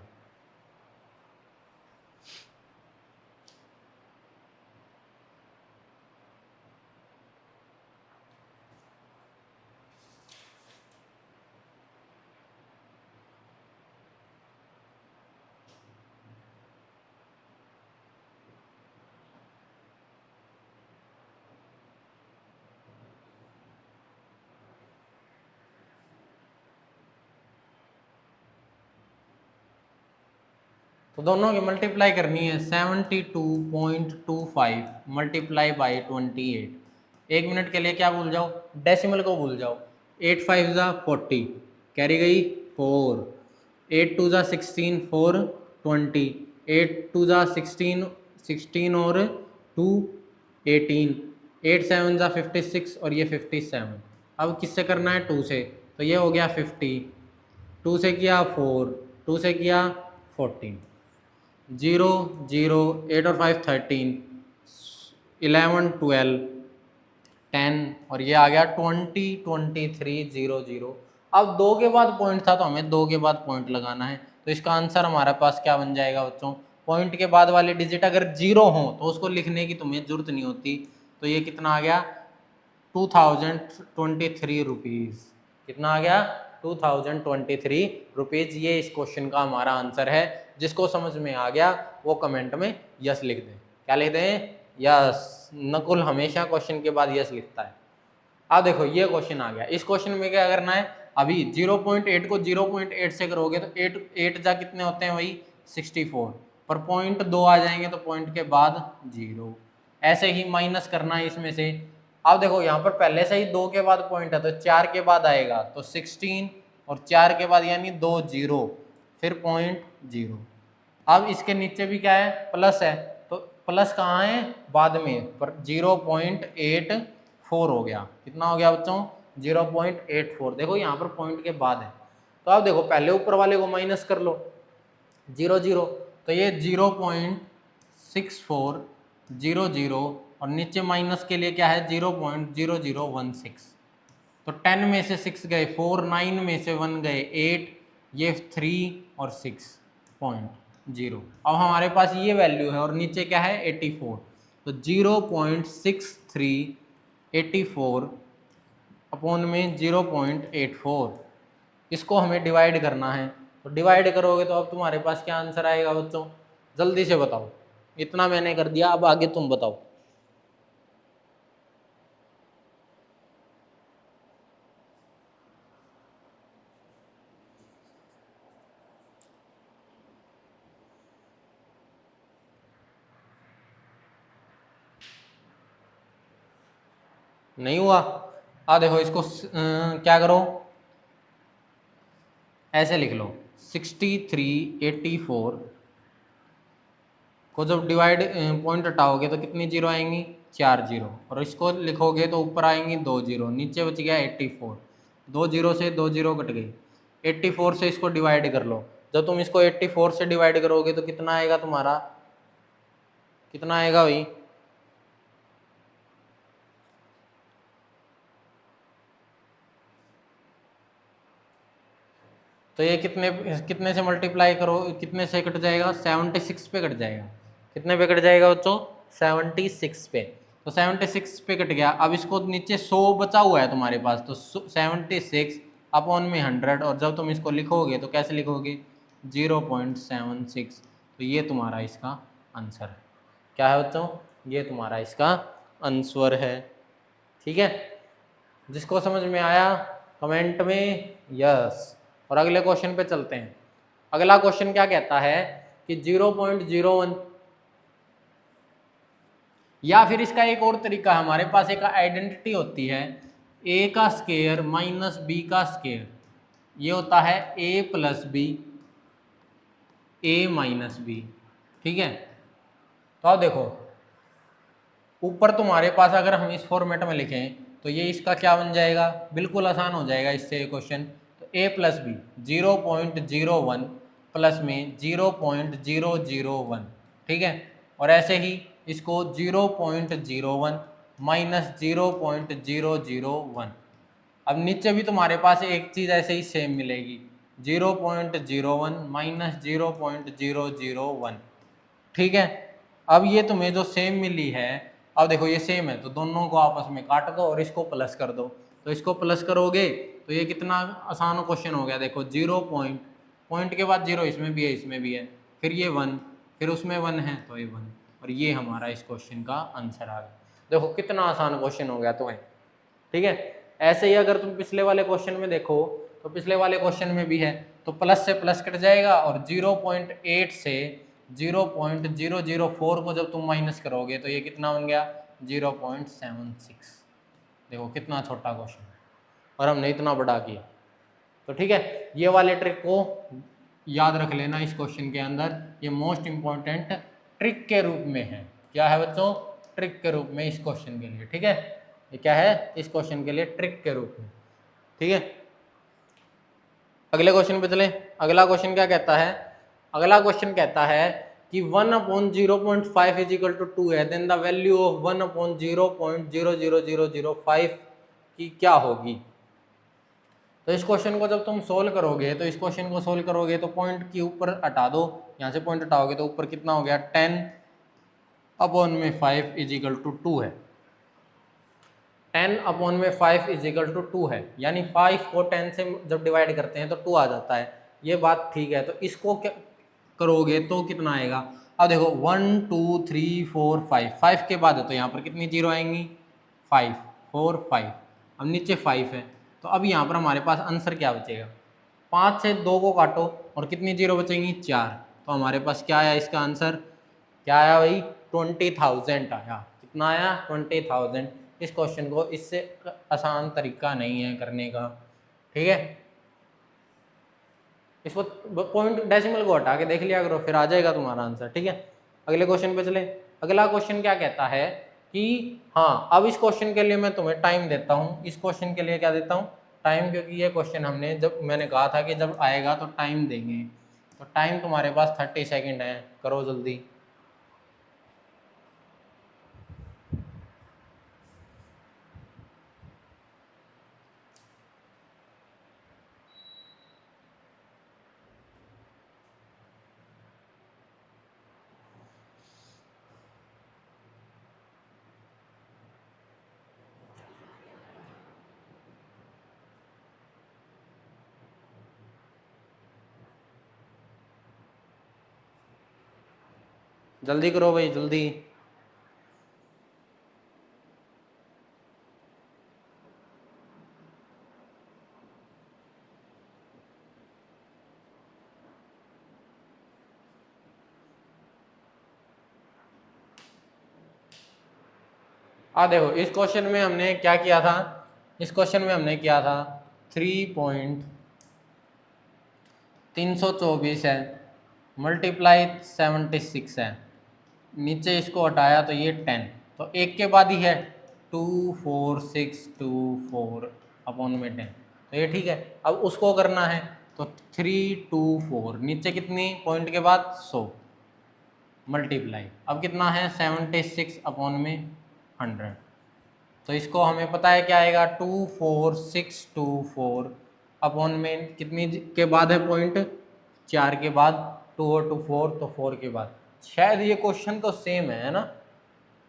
तो दोनों की मल्टीप्लाई करनी है, 72.25 मल्टीप्लाई बाई 28। एक मिनट के लिए क्या भूल जाओ, डेसिमल को भूल जाओ। 8 5 जा 40, कैरी गई 4, 8 2 जा 16 4 20, 8 2 जा 16 16 और 2 18, 8 7 जा 56 और ये 57। अब किससे करना है 2 से, तो ये हो गया 50, 2 से किया 4, 2 से किया 14, 0 0 8 और 5 13, 11 12 10 और ये आ गया 20 23 0 0। अब 2 के बाद पॉइंट था तो हमें 2 के बाद पॉइंट लगाना है, तो इसका आंसर हमारे पास क्या बन जाएगा बच्चों, पॉइंट के बाद वाले डिजिट अगर 0 हो तो उसको लिखने की तुम्हें जरूरत नहीं होती। तो ये कितना आ गया 2023 रुपीज़, कितना आ गया 2023 रुपीज़। ये इस क्वेश्चन का हमारा आंसर है। जिसको समझ में आ गया वो कमेंट में यस लिख दें। क्या लिख दें, यस। नकुल हमेशा क्वेश्चन के बाद यस लिखता है। अब देखो ये क्वेश्चन आ गया, इस क्वेश्चन में क्या करना है, अभी 0.8 को 0.8 से करोगे तो 8 जा कितने होते हैं वही 64, पर पॉइंट 2 आ जाएंगे तो पॉइंट के बाद 0, ऐसे ही माइनस करना है इसमें से। अब देखो यहाँ पर पहले से ही 2 के बाद पॉइंट है तो 4 के बाद आएगा तो 16 और 4 के बाद यानी 2 0, फिर पॉइंट 0। अब इसके नीचे भी क्या है प्लस है, तो प्लस कहाँ है बाद में, पर 0.84 हो गया, कितना हो गया बच्चों 0.84। देखो यहाँ पर पॉइंट के बाद है, तो अब देखो पहले ऊपर वाले को माइनस कर लो 0 0, तो ये 0.6400 और नीचे माइनस के लिए क्या है 0.0016, तो 10 में से 6 गए 4, 9 में से 1 गए 8, ये 3 और 6.0। अब हमारे पास ये वैल्यू है और नीचे क्या है 84, तो 0.6384 अपॉन में 0.84, इसको हमें डिवाइड करना है। तो डिवाइड करोगे तो अब तुम्हारे पास क्या आंसर आएगा बच्चों, जल्दी से बताओ। इतना मैंने कर दिया, अब आगे तुम बताओ। नहीं हुआ, आ देखो इसको क्या करो, ऐसे लिख लो 6384 को जब डिवाइड पॉइंट हटाओगे तो कितनी जीरो आएंगी 4 जीरो, और इसको लिखोगे तो ऊपर आएंगी 2 जीरो, नीचे बच गया 84, 2 जीरो से 2 जीरो कट गई, 84 से इसको डिवाइड कर लो। जब तुम इसको 84 से डिवाइड करोगे तो कितना आएगा तुम्हारा, कितना आएगा भाई, तो ये कितने कितने से मल्टीप्लाई करो, कितने से कट जाएगा 76 पे कट जाएगा। कितने पे कट जाएगा बच्चों 76 पे, तो 76 पे कट गया। अब इसको नीचे 100 बचा हुआ है तुम्हारे पास, तो 76 अपॉन में 100, और जब तुम इसको लिखोगे तो कैसे लिखोगे 0.76। तो ये तुम्हारा इसका आंसर है। क्या है बच्चों, ये तुम्हारा इसका आंसर है। ठीक है, जिसको समझ में आया कमेंट में यस। और अगले क्वेश्चन पे चलते हैं। अगला क्वेश्चन क्या कहता है कि 0.01, या फिर इसका एक और तरीका, हमारे पास एक आइडेंटिटी होती है a का स्क्वायर माइनस b का स्क्वायर, ये होता है a plus b a minus b. ठीक है, तो अब देखो ऊपर तुम्हारे पास अगर हम इस फॉर्मेट में लिखें तो ये इसका क्या बन जाएगा, बिल्कुल आसान हो जाएगा इससे ये क्वेश्चन। तो a प्लस बी 0.01 प्लस में 0.001, ठीक है, और ऐसे ही इसको 0.01 माइनस 0.001। अब नीचे भी तुम्हारे पास एक चीज़ ऐसे ही सेम मिलेगी 0.01 माइनस 0.001। ठीक है, अब ये तुम्हें जो सेम मिली है, अब देखो ये सेम है तो दोनों को आपस में काट दो और इसको प्लस कर दो। तो इसको प्लस करोगे तो ये कितना आसान क्वेश्चन हो गया। देखो 0 पॉइंट के बाद 0 इसमें भी है इसमें भी है, फिर ये 1, फिर उसमें 1 है तो ये 1, और ये हमारा इस क्वेश्चन का आंसर आ गया। देखो कितना आसान क्वेश्चन हो गया तुम्हें। ठीक है, ऐसे ही अगर तुम पिछले वाले क्वेश्चन में देखो तो पिछले वाले क्वेश्चन में भी है, तो प्लस से प्लस कट जाएगा और 0.8 से 0.004 को जब तुम माइनस करोगे तो ये कितना बन गया 0.76। देखो कितना छोटा क्वेश्चन है और हमने इतना बड़ा किया। तो ठीक है, ये वाले ट्रिक को याद रख लेना इस क्वेश्चन के अंदर, ये मोस्ट इंपॉर्टेंट ट्रिक के रूप में है। क्या है बच्चों, ट्रिक के रूप में इस क्वेश्चन के लिए। ठीक है, ये क्या है इस क्वेश्चन के लिए ट्रिक के रूप में। ठीक है, अगले क्वेश्चन पे चले। अगला क्वेश्चन क्या कहता है, अगला क्वेश्चन कहता है कि 1/0.5 इज इक्वल टू 2 है, देन द वैल्यू ऑफ 1/0.00005 की क्या होगी। तो इस क्वेश्चन को जब तुम सोल्व करोगे तो इस क्वेश्चन को सोल्व करोगे तो पॉइंट के ऊपर हटा दो, यहाँ से पॉइंट हटाओगे तो ऊपर कितना हो गया 10/5 इज इक्वल टू 2 है। 10/5 इज इक्वल टू 2 है, यानी 5 को 10 से जब डिवाइड करते हैं तो 2 आ जाता है। ये बात ठीक है, तो इसको क्या करोगे तो कितना आएगा। अब देखो 1 2 3 4 5, 5 के बाद है तो यहाँ पर कितनी जीरो आएंगी 5 4 5, अब नीचे 5 है तो अब यहाँ पर हमारे पास आंसर क्या बचेगा, 5 से 2 को काटो और कितनी जीरो बचेंगी 4, तो हमारे पास क्या आया इसका आंसर, क्या आया भाई 20,000 आया। कितना आया 20,000। इस क्वेश्चन को इससे आसान तरीका नहीं है करने का। ठीक है, इसको पॉइंट डेसिमल को हटा के देख लिया करो, फिर आ जाएगा तुम्हारा आंसर। ठीक है, अगले क्वेश्चन पे चले। अगला क्वेश्चन क्या कहता है कि हाँ, अब इस क्वेश्चन के लिए मैं तुम्हें टाइम देता हूँ। इस क्वेश्चन के लिए क्या देता हूँ, टाइम, क्योंकि ये क्वेश्चन हमने जब मैंने कहा था कि जब आएगा तो टाइम देंगे, तो टाइम तुम्हारे पास 30 सेकेंड है, करो जल्दी। जल्दी करो भाई जल्दी। देखो इस क्वेश्चन में हमने क्या किया था, इस क्वेश्चन में हमने किया था 3.324 है मल्टीप्लाई 76 है, नीचे इसको हटाया तो ये 10, तो एक के बाद ही है 24624 अपॉन में 10, तो ये ठीक है। अब उसको करना है तो 324 नीचे कितनी पॉइंट के बाद 100 मल्टीप्लाई, अब कितना है 76 अपॉन में 100, तो इसको हमें पता है क्या आएगा 24624 अपॉन में कितनी के बाद है पॉइंट 4 के बाद, 2 और 2 4, तो 4 के बाद। शायद ये क्वेश्चन तो सेम है ना,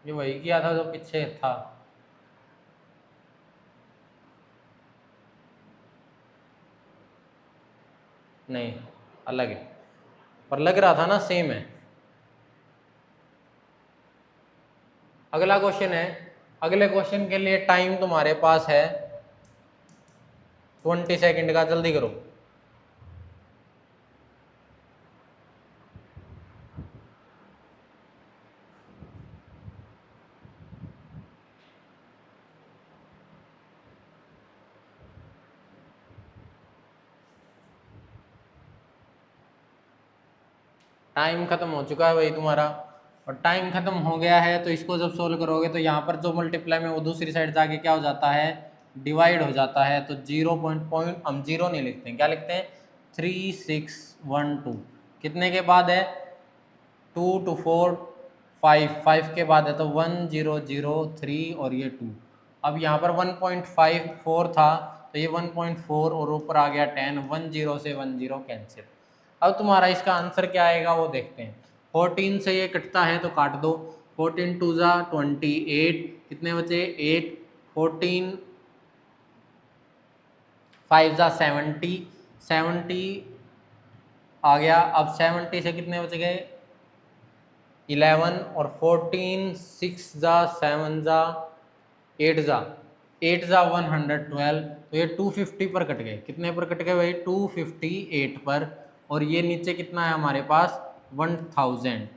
ये वही किया था जो पीछे था। नहीं, अलग है, पर लग रहा था ना सेम है। अगला क्वेश्चन है, अगले क्वेश्चन के लिए टाइम तुम्हारे पास है 20 सेकंड का, जल्दी करो। टाइम खत्म हो चुका है भाई तुम्हारा, और टाइम खत्म हो गया है तो इसको जब सोल्व करोगे तो यहाँ पर जो मल्टीप्लाई में वो दूसरी साइड जाके क्या हो जाता है, डिवाइड हो जाता है। तो 0 पॉइंट हम जीरो नहीं लिखते हैं, क्या लिखते हैं, 3612। कितने के बाद है, 2 2 4 5, 5 के बाद है तो 1003 और ये 2। अब यहाँ पर 1.54 था तो ये 1.4 और ऊपर आ गया 10, 10 से 10 कैंसिल। अब तुम्हारा इसका आंसर क्या आएगा वो देखते हैं। 14 से ये कटता है तो काट दो, 14 2 जा 28, कितने बचे 8, 14 5 जा 70, 70 आ गया। अब 70 से कितने बच गए 11, और 14 6 जा 7 जा 8 जा 8 जा 112, तो ये 250 पर कट गए। कितने पर कट गए भाई, 258 पर। और ये नीचे कितना है हमारे पास 1000,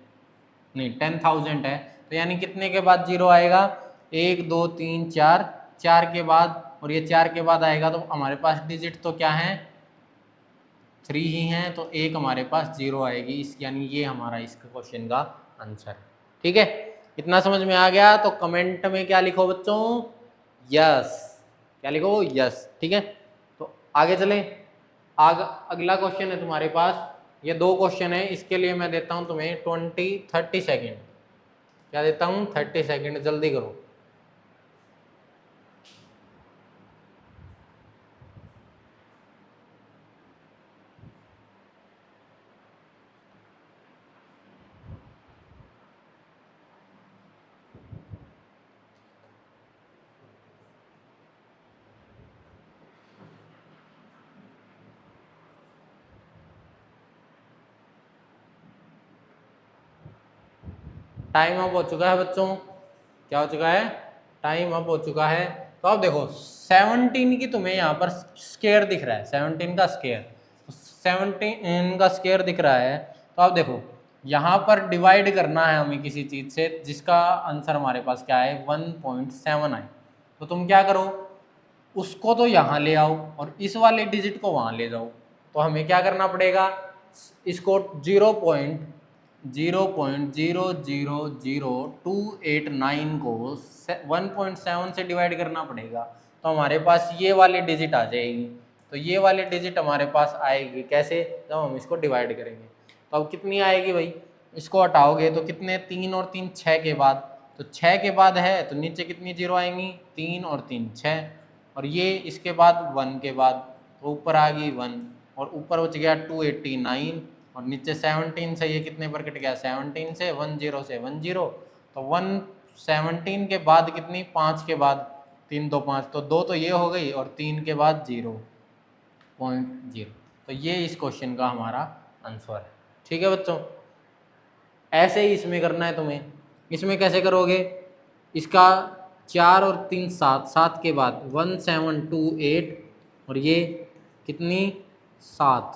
नहीं 10,000 है। तो यानी कितने के बाद जीरो आएगा, 1 2 3 4, 4 के बाद, और ये 4 के बाद आएगा तो हमारे पास डिजिट तो क्या है 3 ही हैं, तो एक हमारे पास जीरो आएगी इस, यानी ये हमारा इसका क्वेश्चन का आंसर है। ठीक है, इतना समझ में आ गया तो कमेंट में क्या लिखो बच्चों, यस, क्या लिखो, यस। ठीक है, तो आगे चलें। अगला क्वेश्चन है तुम्हारे पास, ये दो क्वेश्चन है, इसके लिए मैं देता हूं तुम्हें 30 सेकेंड। क्या देता हूं, 30 सेकेंड, जल्दी करो। टाइम अप हो चुका है बच्चों, क्या हो चुका है, टाइम अप हो चुका है। तो अब देखो 17 की तुम्हें यहाँ पर स्केयर दिख रहा है, 17 का स्केयर, 17 का स्केयर दिख रहा है। तो अब देखो यहाँ पर डिवाइड करना है हमें किसी चीज़ से जिसका आंसर हमारे पास क्या है 1.7 आए। तो तुम क्या करो, उसको तो यहाँ ले आओ और इस वाले डिजिट को वहाँ ले जाओ। तो हमें क्या करना पड़ेगा, इसको 0.0000289 को 1.7 से डिवाइड करना पड़ेगा। तो हमारे पास ये वाली डिजिट आ जाएगी। तो ये वाली डिजिट हमारे पास आएगी कैसे, जब हम इसको डिवाइड करेंगे। तो अब कितनी आएगी भाई, इसको हटाओगे तो कितने, 3 और 3 6 के बाद, तो 6 के बाद है तो नीचे कितनी जीरो आएंगी, 3 और 3 6, और ये इसके बाद 1 के बाद, तो ऊपर आ गई 1, और ऊपर बच गया 289, और नीचे 17 से ये कितने पर कट गया, 17 से 10 से 10, तो 117 के बाद कितनी, 5 के बाद, 3 2 5, तो 2 तो ये हो गई, और 3 के बाद 0.0। तो ये इस क्वेश्चन का हमारा आंसर है। ठीक है बच्चों, ऐसे ही इसमें करना है तुम्हें। इसमें कैसे करोगे, इसका 4 और 3 7, 7 के बाद 1728, और ये कितनी 7,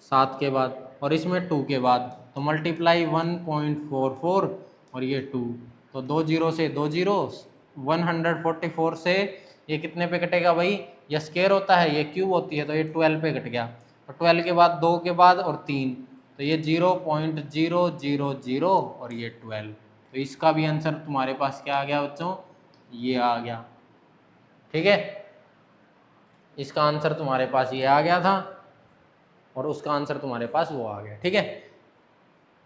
7 के बाद, और इसमें 2 के बाद, तो मल्टीप्लाई 1.44 और ये 2, तो 2 जीरो से 2 जीरो, 144 से ये कितने पे कटेगा भाई, ये स्केयर होता है, ये क्यूब होती है, तो ये 12 पे कट गया। तो 12 के बाद 2 के बाद और 3, तो ये 0.000 और ये 12। तो इसका भी आंसर तुम्हारे पास क्या आ गया बच्चों, ये आ गया। ठीक है, इसका आंसर तुम्हारे पास ये आ गया था, और उसका आंसर तुम्हारे पास वो आ गया। ठीक है,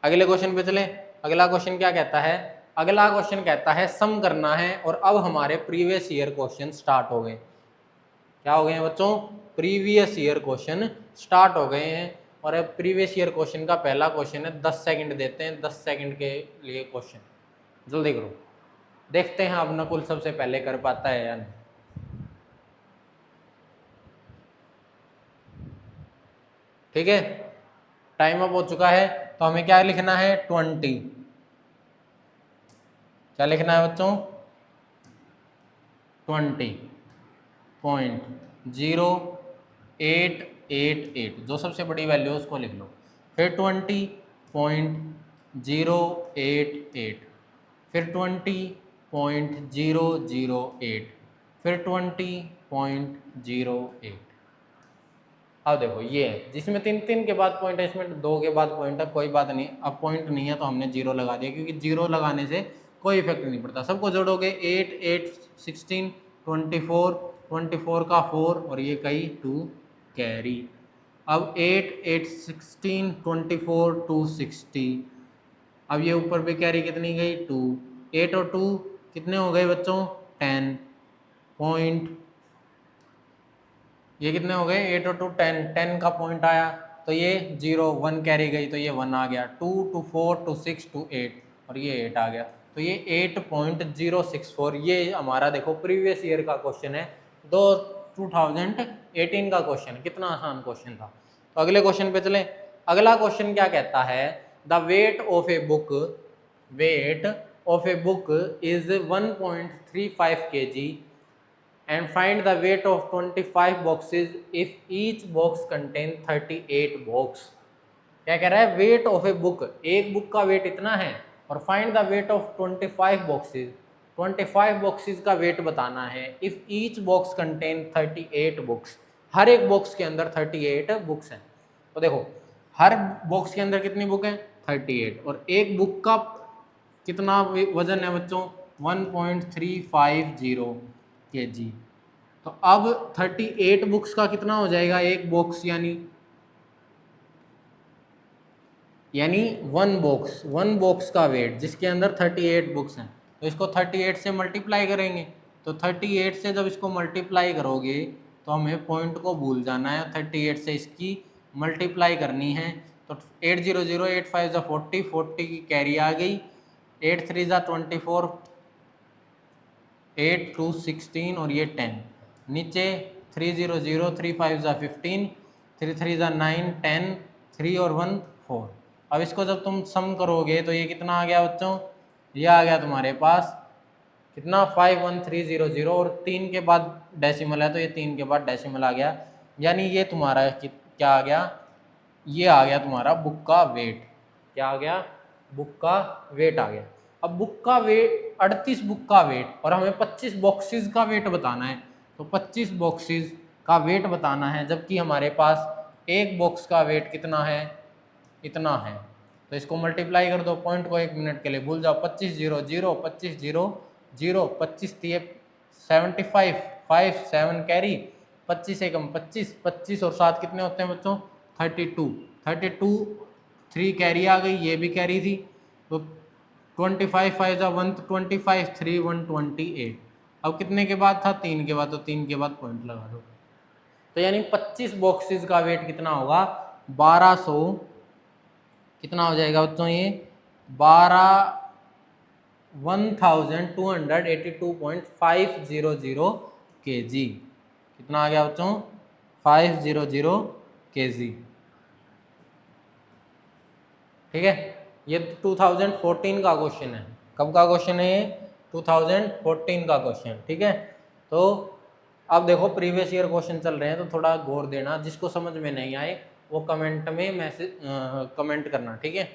अगले क्वेश्चन पे चले। अगला क्वेश्चन क्या कहता है, अगला क्वेश्चन कहता है सम करना है, और अब हमारे प्रीवियस ईयर क्वेश्चन स्टार्ट हो गए। क्या हो गए हैं बच्चों, प्रीवियस ईयर क्वेश्चन स्टार्ट हो गए हैं। और अब प्रीवियस ईयर क्वेश्चन का पहला क्वेश्चन है, 10 सेकंड देते हैं, 10 सेकंड के लिए क्वेश्चन, जल्दी करो। देखते हैं अब नकुल सबसे पहले कर पाता है या नहीं। ठीक है, टाइम अप हो चुका है। तो हमें क्या लिखना है 20, क्या लिखना है बच्चों 20.0888, जो सबसे बड़ी वैल्यू है उसको लिख लो। फिर 20.088, फिर 20.008, फिर 20.08। अब देखो ये है जिसमें 3 के बाद पॉइंट है, इसमें 2 के बाद पॉइंट है, कोई बात नहीं। अब पॉइंट नहीं है तो हमने जीरो लगा दिया, क्योंकि जीरो लगाने से कोई इफेक्ट नहीं पड़ता। सबको जोड़ोगे 8 8 16 24, 24 का 4 और ये कई 2 कैरी। अब 8 8 16 24 2 60। अब ये ऊपर भी कैरी कितनी गई 2, 8 और 2 कितने हो गए बच्चों 10 पॉइंट। ये कितने हो गए 8 और 2 10, 10 का पॉइंट आया तो ये 0 1 कैरी गई तो ये 1 आ गया। 2 2 4 2 6 2 8 और ये 8 आ गया, तो ये 8.064। ये हमारा देखो प्रीवियस ईयर का क्वेश्चन है, 2018 का क्वेश्चन। कितना आसान क्वेश्चन था। तो अगले क्वेश्चन पे चलें। अगला क्वेश्चन क्या कहता है, the weight of a book, wait of a book is 1.35 kg and find the weight of 25 boxes if each box contain 38 box। क्या कह रहा है, वेट ऑफ ए बुक, एक बुक का वेट इतना है, और find the weight of 25 boxes, 25 boxes का वेट बताना है। If each box contain 38 books, हर एक बॉक्स के अंदर 38 बुक्स हैं। तो देखो हर बॉक्स के अंदर कितनी बुक है 38, और एक बुक का कितना वजन है बच्चों 1.350 kg। तो अब 38 बुक्स का कितना हो जाएगा एक बॉक्स, यानी वन बॉक्स का वेट जिसके अंदर 38 बुक्स हैं, तो इसको 38 से मल्टीप्लाई करेंगे। तो 38 से जब इसको मल्टीप्लाई करोगे तो हमें पॉइंट को भूल जाना है, 38 से इसकी मल्टीप्लाई करनी है। तो 800 8 5 जा 40, 40 की कैरी आ गई, 8 3 जा 24, 8 2 16 और ये 10 नीचे 300 3 5 जा 15, 3 3 जा 9 10, 3 और 1 4। अब इसको जब तुम सम करोगे तो ये कितना आ गया बच्चों, ये आ गया तुम्हारे पास कितना 51300, और 3 के बाद डेसिमल है तो ये 3 के बाद डेसिमल आ गया, यानी ये तुम्हारा क्या आ गया, ये आ गया तुम्हारा बुक का वेट। क्या आ गया, बुक का वेट आ गया। अब बुक का वेट 38 बुक का वेट, और हमें 25 बॉक्सेस का वेट बताना है। तो 25 बॉक्सेस का वेट बताना है, जबकि हमारे पास एक बॉक्स का वेट कितना है, इतना है। तो इसको मल्टीप्लाई कर दो, पॉइंट को 1 मिनट के लिए भूल जाओ। 25 0 0, 25 0 0, 25 दिए 75, 5 7 कैरी, 25 एकम 25, 25 और 7 कितने होते हैं बच्चों 32, 32 3 कैरी आ गई, ये भी कैरी थी। तो 25 5 जा 125, 3 128। अब कितने के बाद था 3 के बाद, तो 3 के बाद पॉइंट लगा दो। तो यानी 25 बॉक्सेस का वेट कितना होगा 1200, कितना हो जाएगा बच्चों ये 1282.500 kg। कितना आ गया बच्चों 500 kg। ठीक है, ये 2014 का क्वेश्चन है। कब का क्वेश्चन है ये 2014 का क्वेश्चन। ठीक है, तो अब देखो प्रीवियस ईयर क्वेश्चन चल रहे हैं, तो थोड़ा गौर देना, जिसको समझ में नहीं आए वो कमेंट में मैसेज कमेंट करना। ठीक है,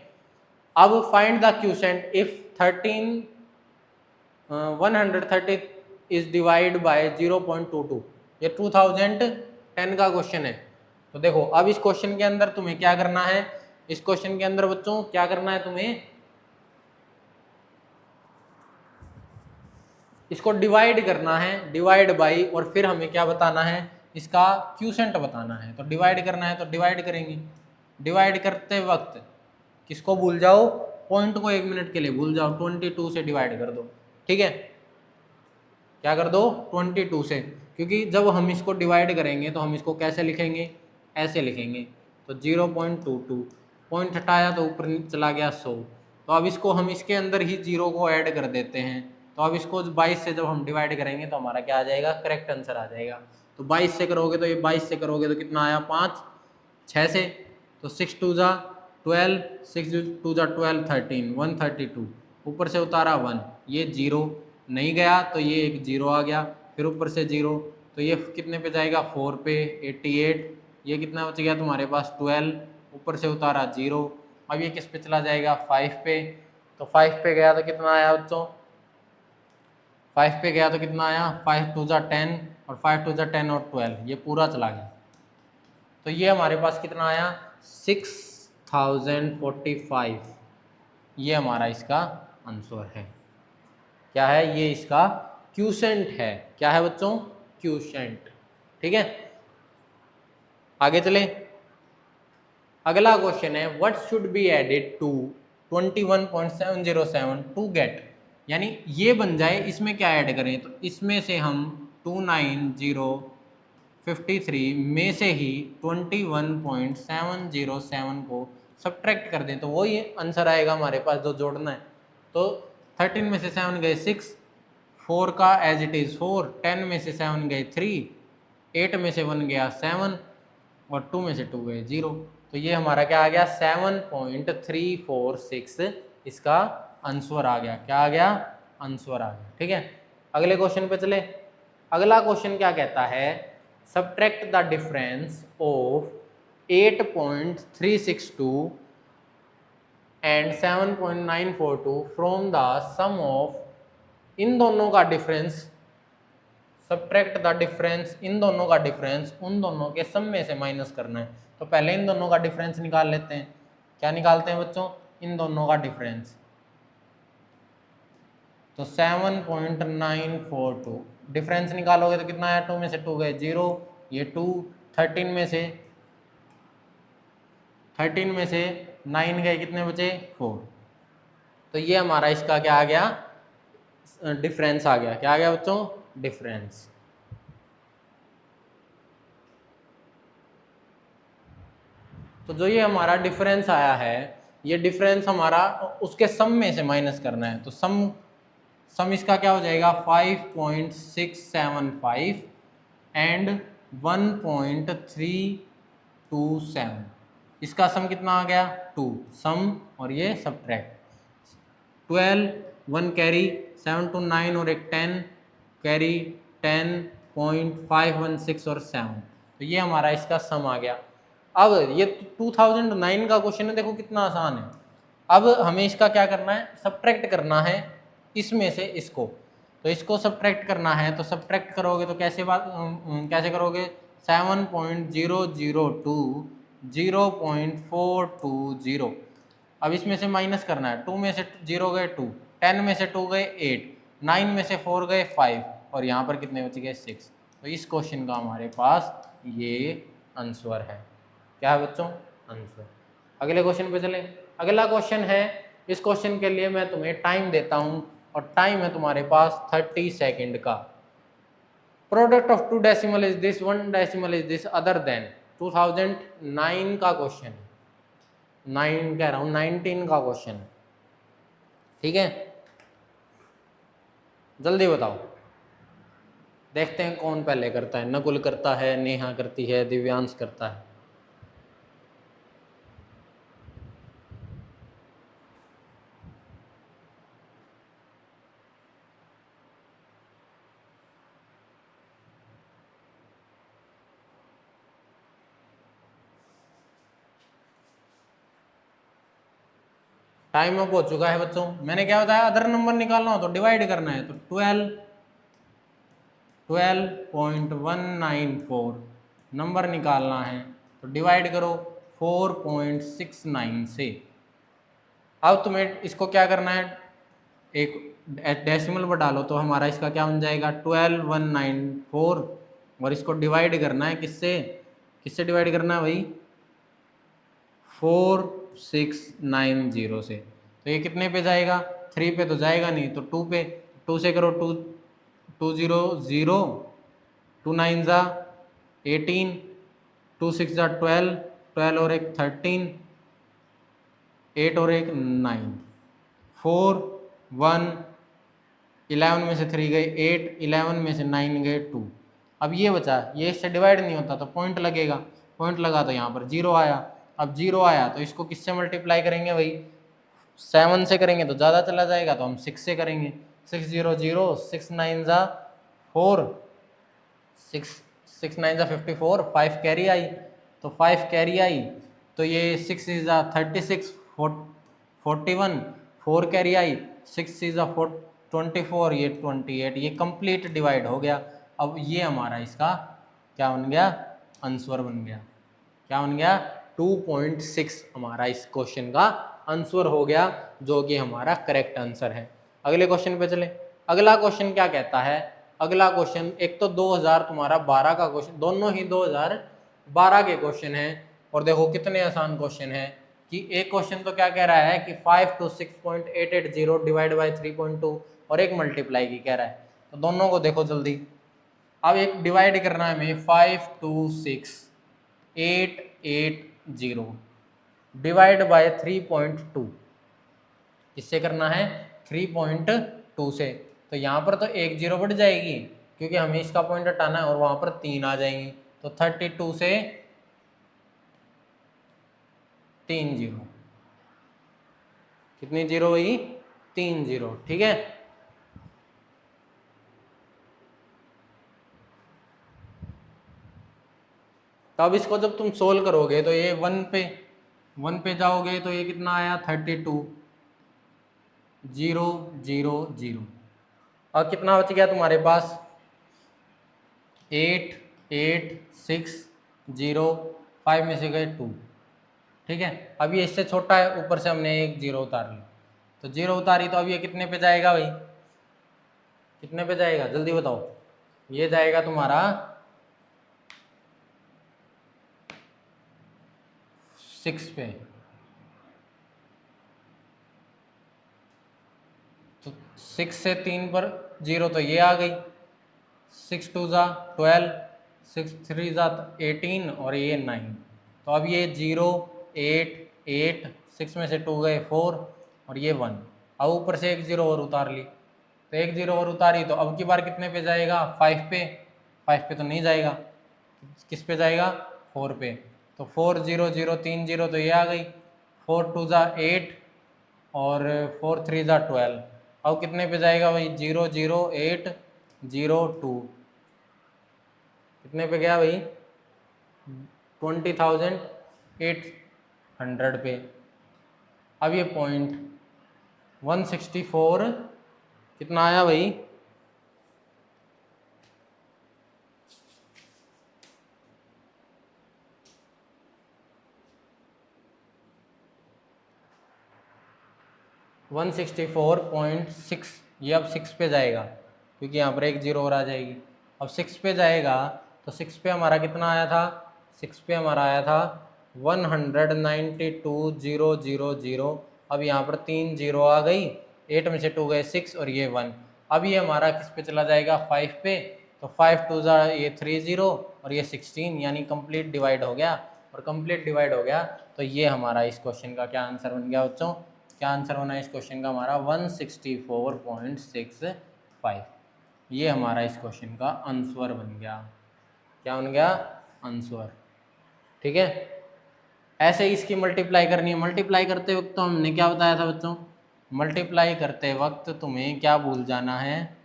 अब find the quotient if 130 is divide by 0.22। ये 2010 का क्वेश्चन है। तो देखो अब इस क्वेश्चन के अंदर तुम्हें क्या करना है, इस क्वेश्चन के अंदर बच्चों क्या करना है तुम्हें, इसको डिवाइड करना है, डिवाइड बाई, और फिर हमें क्या बताना है, इसका क्यूसेंट बताना है। तो डिवाइड करना है तो डिवाइड करेंगे। डिवाइड करते वक्त किसको भूल जाओ, पॉइंट को 1 मिनट के लिए भूल जाओ, 22 से डिवाइड कर दो। ठीक है, क्या कर दो 22 से, क्योंकि जब हम इसको डिवाइड करेंगे तो हम इसको कैसे लिखेंगे, ऐसे लिखेंगे। तो 0.22 पॉइंट हटाया तो ऊपर चला गया 100। तो अब इसको हम इसके अंदर ही 0 को ऐड कर देते हैं। तो अब इसको 22 से जब हम डिवाइड करेंगे तो हमारा क्या आ जाएगा, करेक्ट आंसर आ जाएगा। तो 22 से करोगे तो ये 22 से करोगे तो कितना आया 5, 6 से तो 6 टू ज़ा 12, 6 टू ज़ा 12, 13, 132, ऊपर से उतारा 1, ये 0 नहीं गया तो ये एक 0 आ गया, फिर ऊपर से 0, तो ये कितने पे जाएगा 4 पे 88, ये कितना बच गया तुम्हारे पास 12, ऊपर से उतारा 0, अब ये किस पे चला जाएगा 5 पे, तो 5 पे गया तो कितना आया बच्चों 5 पे गया तो कितना आया 5 टू ज़ा 10 और 5 टू ज़ा 10 और 12, ये पूरा चला गया, तो ये हमारे पास कितना आया 6045, ये हमारा इसका आंसर है। क्या है ये इसका क्यूसेंट है। क्या है बच्चों क्यूसेंट। ठीक है आगे चले। अगला क्वेश्चन है what should be added to 21.707 to get, यानी ये बन जाए इसमें क्या ऐड करें, तो इसमें से हम 29053 में से ही 21.707 को सब्ट्रैक्ट कर दें तो वही आंसर आएगा हमारे पास जो जोड़ना है। तो 13 में से 7 गए 6, 4 का एज इट इज़ 4, 10 में से 7 गए 3, 8 में से 1 गया 7 और 2 में से 2 गए 0, तो ये हमारा क्या आ गया 7.346 इसका आंसर आ गया। क्या आ गया आंसर आ गया। ठीक है अगले क्वेश्चन पे चले। अगला क्वेश्चन क्या कहता है subtract the difference of 8.362 and 7.942 from the sum of, इन दोनों का डिफरेंस, सब्ट्रैक्ट द डिफरेंस, इन दोनों का डिफरेंस उन दोनों के सम में से माइनस करना है। तो पहले इन दोनों का डिफरेंस निकाल लेते हैं। क्या निकालते हैं बच्चों इन दोनों का डिफरेंस, तो 7.942 डिफरेंस निकालोगे तो कितना आया 2 में से 2 गए 0, ये 2, 13 में से 9 गए कितने बचे 4, तो ये हमारा इसका क्या आ गया डिफरेंस आ गया। क्या आ गया बच्चों डिफरेंस। तो जो ये हमारा डिफरेंस आया है ये डिफरेंस हमारा उसके सम में से माइनस करना है, तो सम इसका क्या हो जाएगा 5.675 एंड 1.327, इसका सम कितना आ गया 2, सम और ये सब्ट्रैक्ट 12, 1 कैरी 7 to 9 और एक 10 कैरी 10.516 और 7, तो ये हमारा इसका सम आ गया। अब ये 2009 का क्वेश्चन है, देखो कितना आसान है। अब हमें इसका क्या करना है सब्ट्रैक्ट करना है इसमें से इसको, तो इसको सब्ट्रैक्ट करना है, तो सब्ट्रैक्ट करोगे तो कैसे कैसे करोगे 7.002 0.420, अब इसमें से माइनस करना है, 2 में से 0 गए 2, 10 में से 2 गए 8, 9 में से 4 गए 5 और यहाँ पर कितने बच गए 6, तो इस क्वेश्चन का हमारे पास ये आंसर है। क्या है बच्चों आंसर। अगले क्वेश्चन पे चले। अगला क्वेश्चन है, इस क्वेश्चन के लिए मैं तुम्हें टाइम देता हूं और टाइम है तुम्हारे पास 30 सेकंड का। Product of 2 decimal is this, 1 decimal is this other than, 2009 का क्वेश्चन है, 9 कह रहा हूं 19 का क्वेश्चन है। ठीक है जल्दी बताओ, देखते हैं कौन पहले करता है। नकुल करता है, नेहा करती है, दिव्यांश करता है। टाइम अप हो चुका है बच्चों। मैंने क्या बताया अदर नंबर निकालना हो तो डिवाइड करना है, तो 12.194 नंबर निकालना है, तो डिवाइड करो 4.69 से। अब तुम्हें इसको क्या करना है एक डेसिमल पर डालो, तो हमारा इसका क्या बन जाएगा 12194 और इसको डिवाइड करना है किससे, किससे डिवाइड करना है भाई 4690 से। तो ये कितने पे जाएगा 3 पे तो जाएगा नहीं, तो 2 पे, 2 से करो 2 2 0 0, 2 9 ज़ा 18, 2 6 ज़ा 12, 12 और एक 13, 8 और एक 9, 4 1, 11 में से 3 गए 8, 11 में से 9 गए 2। अब ये बचा, ये इससे डिवाइड नहीं होता तो पॉइंट लगेगा, पॉइंट लगा तो यहाँ पर 0 आया। अब 0 आया तो इसको किससे मल्टीप्लाई करेंगे भाई, 7 से करेंगे तो ज़्यादा चला जाएगा, तो हम 6 से करेंगे। 6 0 0, 6 9 ज़ा 4, 6 9 ज़ा 54, 5 कैरी आई, तो 5 कैरी आई तो ये 6 ज़ा 36, 41, 4 कैरी आई, 6 ज़ा 24, ये 28, ये कंप्लीट डिवाइड हो गया। अब ये हमारा इसका क्या बन गया, आंसर बन गया। क्या बन गया, 2.6 हमारा इस क्वेश्चन का आंसर हो गया, जो कि हमारा करेक्ट आंसर है। अगले क्वेश्चन पे चले। अगला क्वेश्चन क्या कहता है, अगला क्वेश्चन एक तो 2000 तुम्हारा 12 का क्वेश्चन, दोनों ही 2012 के क्वेश्चन है। और देखो कितने आसान क्वेश्चन है कि एक क्वेश्चन तो क्या कह रहा है कि 5 to 6.880 डिवाइड बाई 3.2 और एक मल्टीप्लाई की कह रहा है। तो दोनों को देखो जल्दी। अब एक डिवाइड करना है हमें 5 to 6 880 डिवाइड बाय 3.2, किससे करना है, 3.2 से। तो यहाँ पर तो एक जीरो बढ़ जाएगी क्योंकि हमें इसका पॉइंट हटाना है और वहाँ पर 3 आ जाएंगी, तो 32 से 3 जीरो, कितनी जीरो हुई, 3 जीरो, ठीक है। तो अब इसको जब तुम सोल्व करोगे तो ये 1 पे जाओगे तो ये कितना आया, 32 0 0 0, और कितना बच गया तुम्हारे पास, 8 8 6 0, 5 में से गए 2, ठीक है। अब ये इससे छोटा है, ऊपर से हमने एक जीरो उतार ली, तो जीरो उतारी तो अब ये कितने पे जाएगा भाई, कितने पे जाएगा जल्दी बताओ, ये जाएगा तुम्हारा 6 पे। तो 6 से 3 पर जीरो, तो ये आ गई, 6 2 ज़ा 12, 6 3 ज़ा 18 और ये 9। तो अब ये 0 8 8, 6 में से 2 गए 4 और ये 1। अब ऊपर से एक जीरो और उतार ली, तो एक जीरो और उतारी तो अब की बार कितने पे जाएगा, 5 पे। 5 पे तो नहीं जाएगा, किस पे जाएगा, 4 पे। तो 4 0 0 3 जीरो, तो ये आ गई, 4 2 ज़ा 8 और 4 3 ज़ा 12। अब कितने पे जाएगा भाई, 0 0 8 0 2, कितने पे गया भाई, 20,800 पे। अब ये पॉइंट 164 कितना आया भाई, 164.6, ये अब 6 पे जाएगा क्योंकि यहाँ पर एक जीरो और आ जाएगी। अब 6 पे जाएगा तो 6 पे हमारा कितना आया था, 6 पे हमारा आया था 192,000। अब यहाँ पर 3 जीरो आ गई, 8 में से 2 गए 6 और ये 1। अब ये हमारा किस पे चला जाएगा, 5 पे। तो 5 2 ज़ा ये 3 जीरो और ये 16, यानी कंप्लीट डिवाइड हो गया। और कंप्लीट डिवाइड हो गया तो ये हमारा इस क्वेश्चन का क्या आंसर बन गया बच्चों, क्या आंसर होना है इस क्वेश्चन का हमारा, 164.65। ये हमारा इस क्वेश्चन का आंसर बन गया। क्या बन गया, आंसर, ठीक है। ऐसे ही इसकी मल्टीप्लाई करनी है। मल्टीप्लाई करते वक्त तो हमने क्या बताया था बच्चों, मल्टीप्लाई करते वक्त तुम्हें क्या भूल जाना है,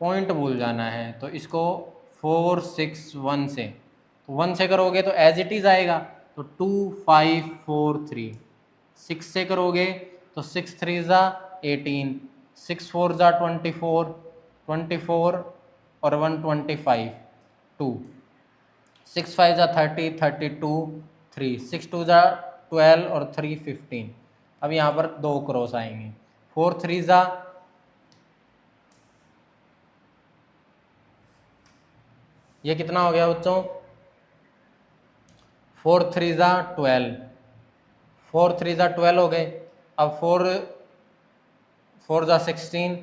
पॉइंट भूल जाना है। तो इसको 4 6 1 से, तो 1 से करोगे तो एज इट इज आएगा, तो 2 5 4 3। 6 से करोगे तो 6 3 ज़ा 18, 6 4 ज़ा 24, 24 और 1 25, 2, 6 5 ज़ा 30, 32 3, 6 2 ज़ा 12 और 3 15। अब यहाँ पर 2 क्रॉस आएंगे, 4 3 ज़ा, ये कितना हो गया बच्चों, 4 3 ज़ा 12, 4 3 ज़ा 12 हो गए। अब 4 4 ज़ा 16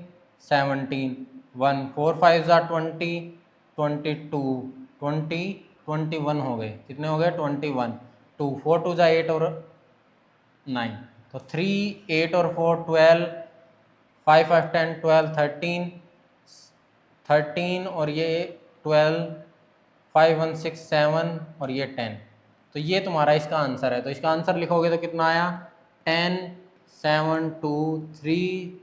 17, 1 4 5 ज़ा 20 22 20 21 हो गए, कितने हो गए 21, 2 4 2 ज़ा 8 और 9, तो 3 8 और 4 12, 5 5 10 12 13 13 और ये 12 5167 और ये 10, तो ये तुम्हारा इसका आंसर है। तो इसका आंसर लिखोगे तो कितना आया 10 7 2 3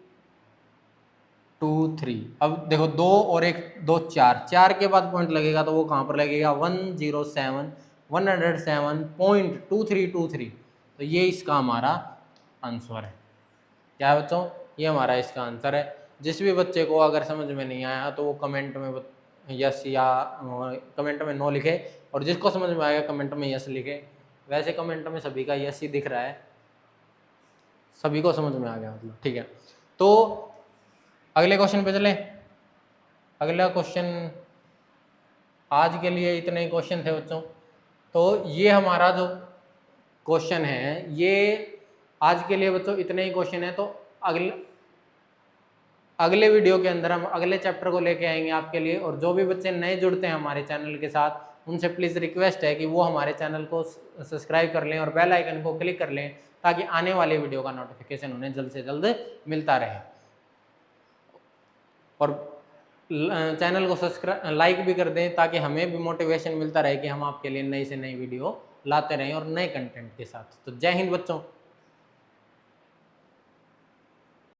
2 3। अब देखो 2 और 1 2 4, 4 के बाद पॉइंट लगेगा तो वो कहाँ पर लगेगा 107.2323, तो ये इसका हमारा आंसर है। क्या है बच्चों, ये हमारा इसका आंसर है। जिस भी बच्चे को अगर समझ में नहीं आया तो वो कमेंट में यस या कमेंट में नो लिखे, और जिसको समझ में आएगा कमेंट में यस लिखे। वैसे कमेंट में सभी का यस ही दिख रहा है, सभी को समझ में आ गया मतलब, ठीक है। तो अगले क्वेश्चन पे चले। अगला क्वेश्चन, आज के लिए इतने ही क्वेश्चन थे बच्चों। तो ये हमारा जो क्वेश्चन है, ये आज के लिए बच्चों इतने ही क्वेश्चन है। तो अगले वीडियो के अंदर हम अगले चैप्टर को लेके आएंगे आपके लिए। और जो भी बच्चे नए जुड़ते हैं हमारे चैनल के साथ, उनसे प्लीज़ रिक्वेस्ट है कि वो हमारे चैनल को सब्सक्राइब कर लें और बेल आइकन को क्लिक कर लें, ताकि आने वाले वीडियो का नोटिफिकेशन उन्हें जल्द से जल्द मिलता रहे। और चैनल को सब्सक्राइब लाइक भी कर दें, ताकि हमें भी मोटिवेशन मिलता रहे कि हम आपके लिए नई से नई वीडियो लाते रहें और नए कंटेंट के साथ। तो जय हिंद बच्चों।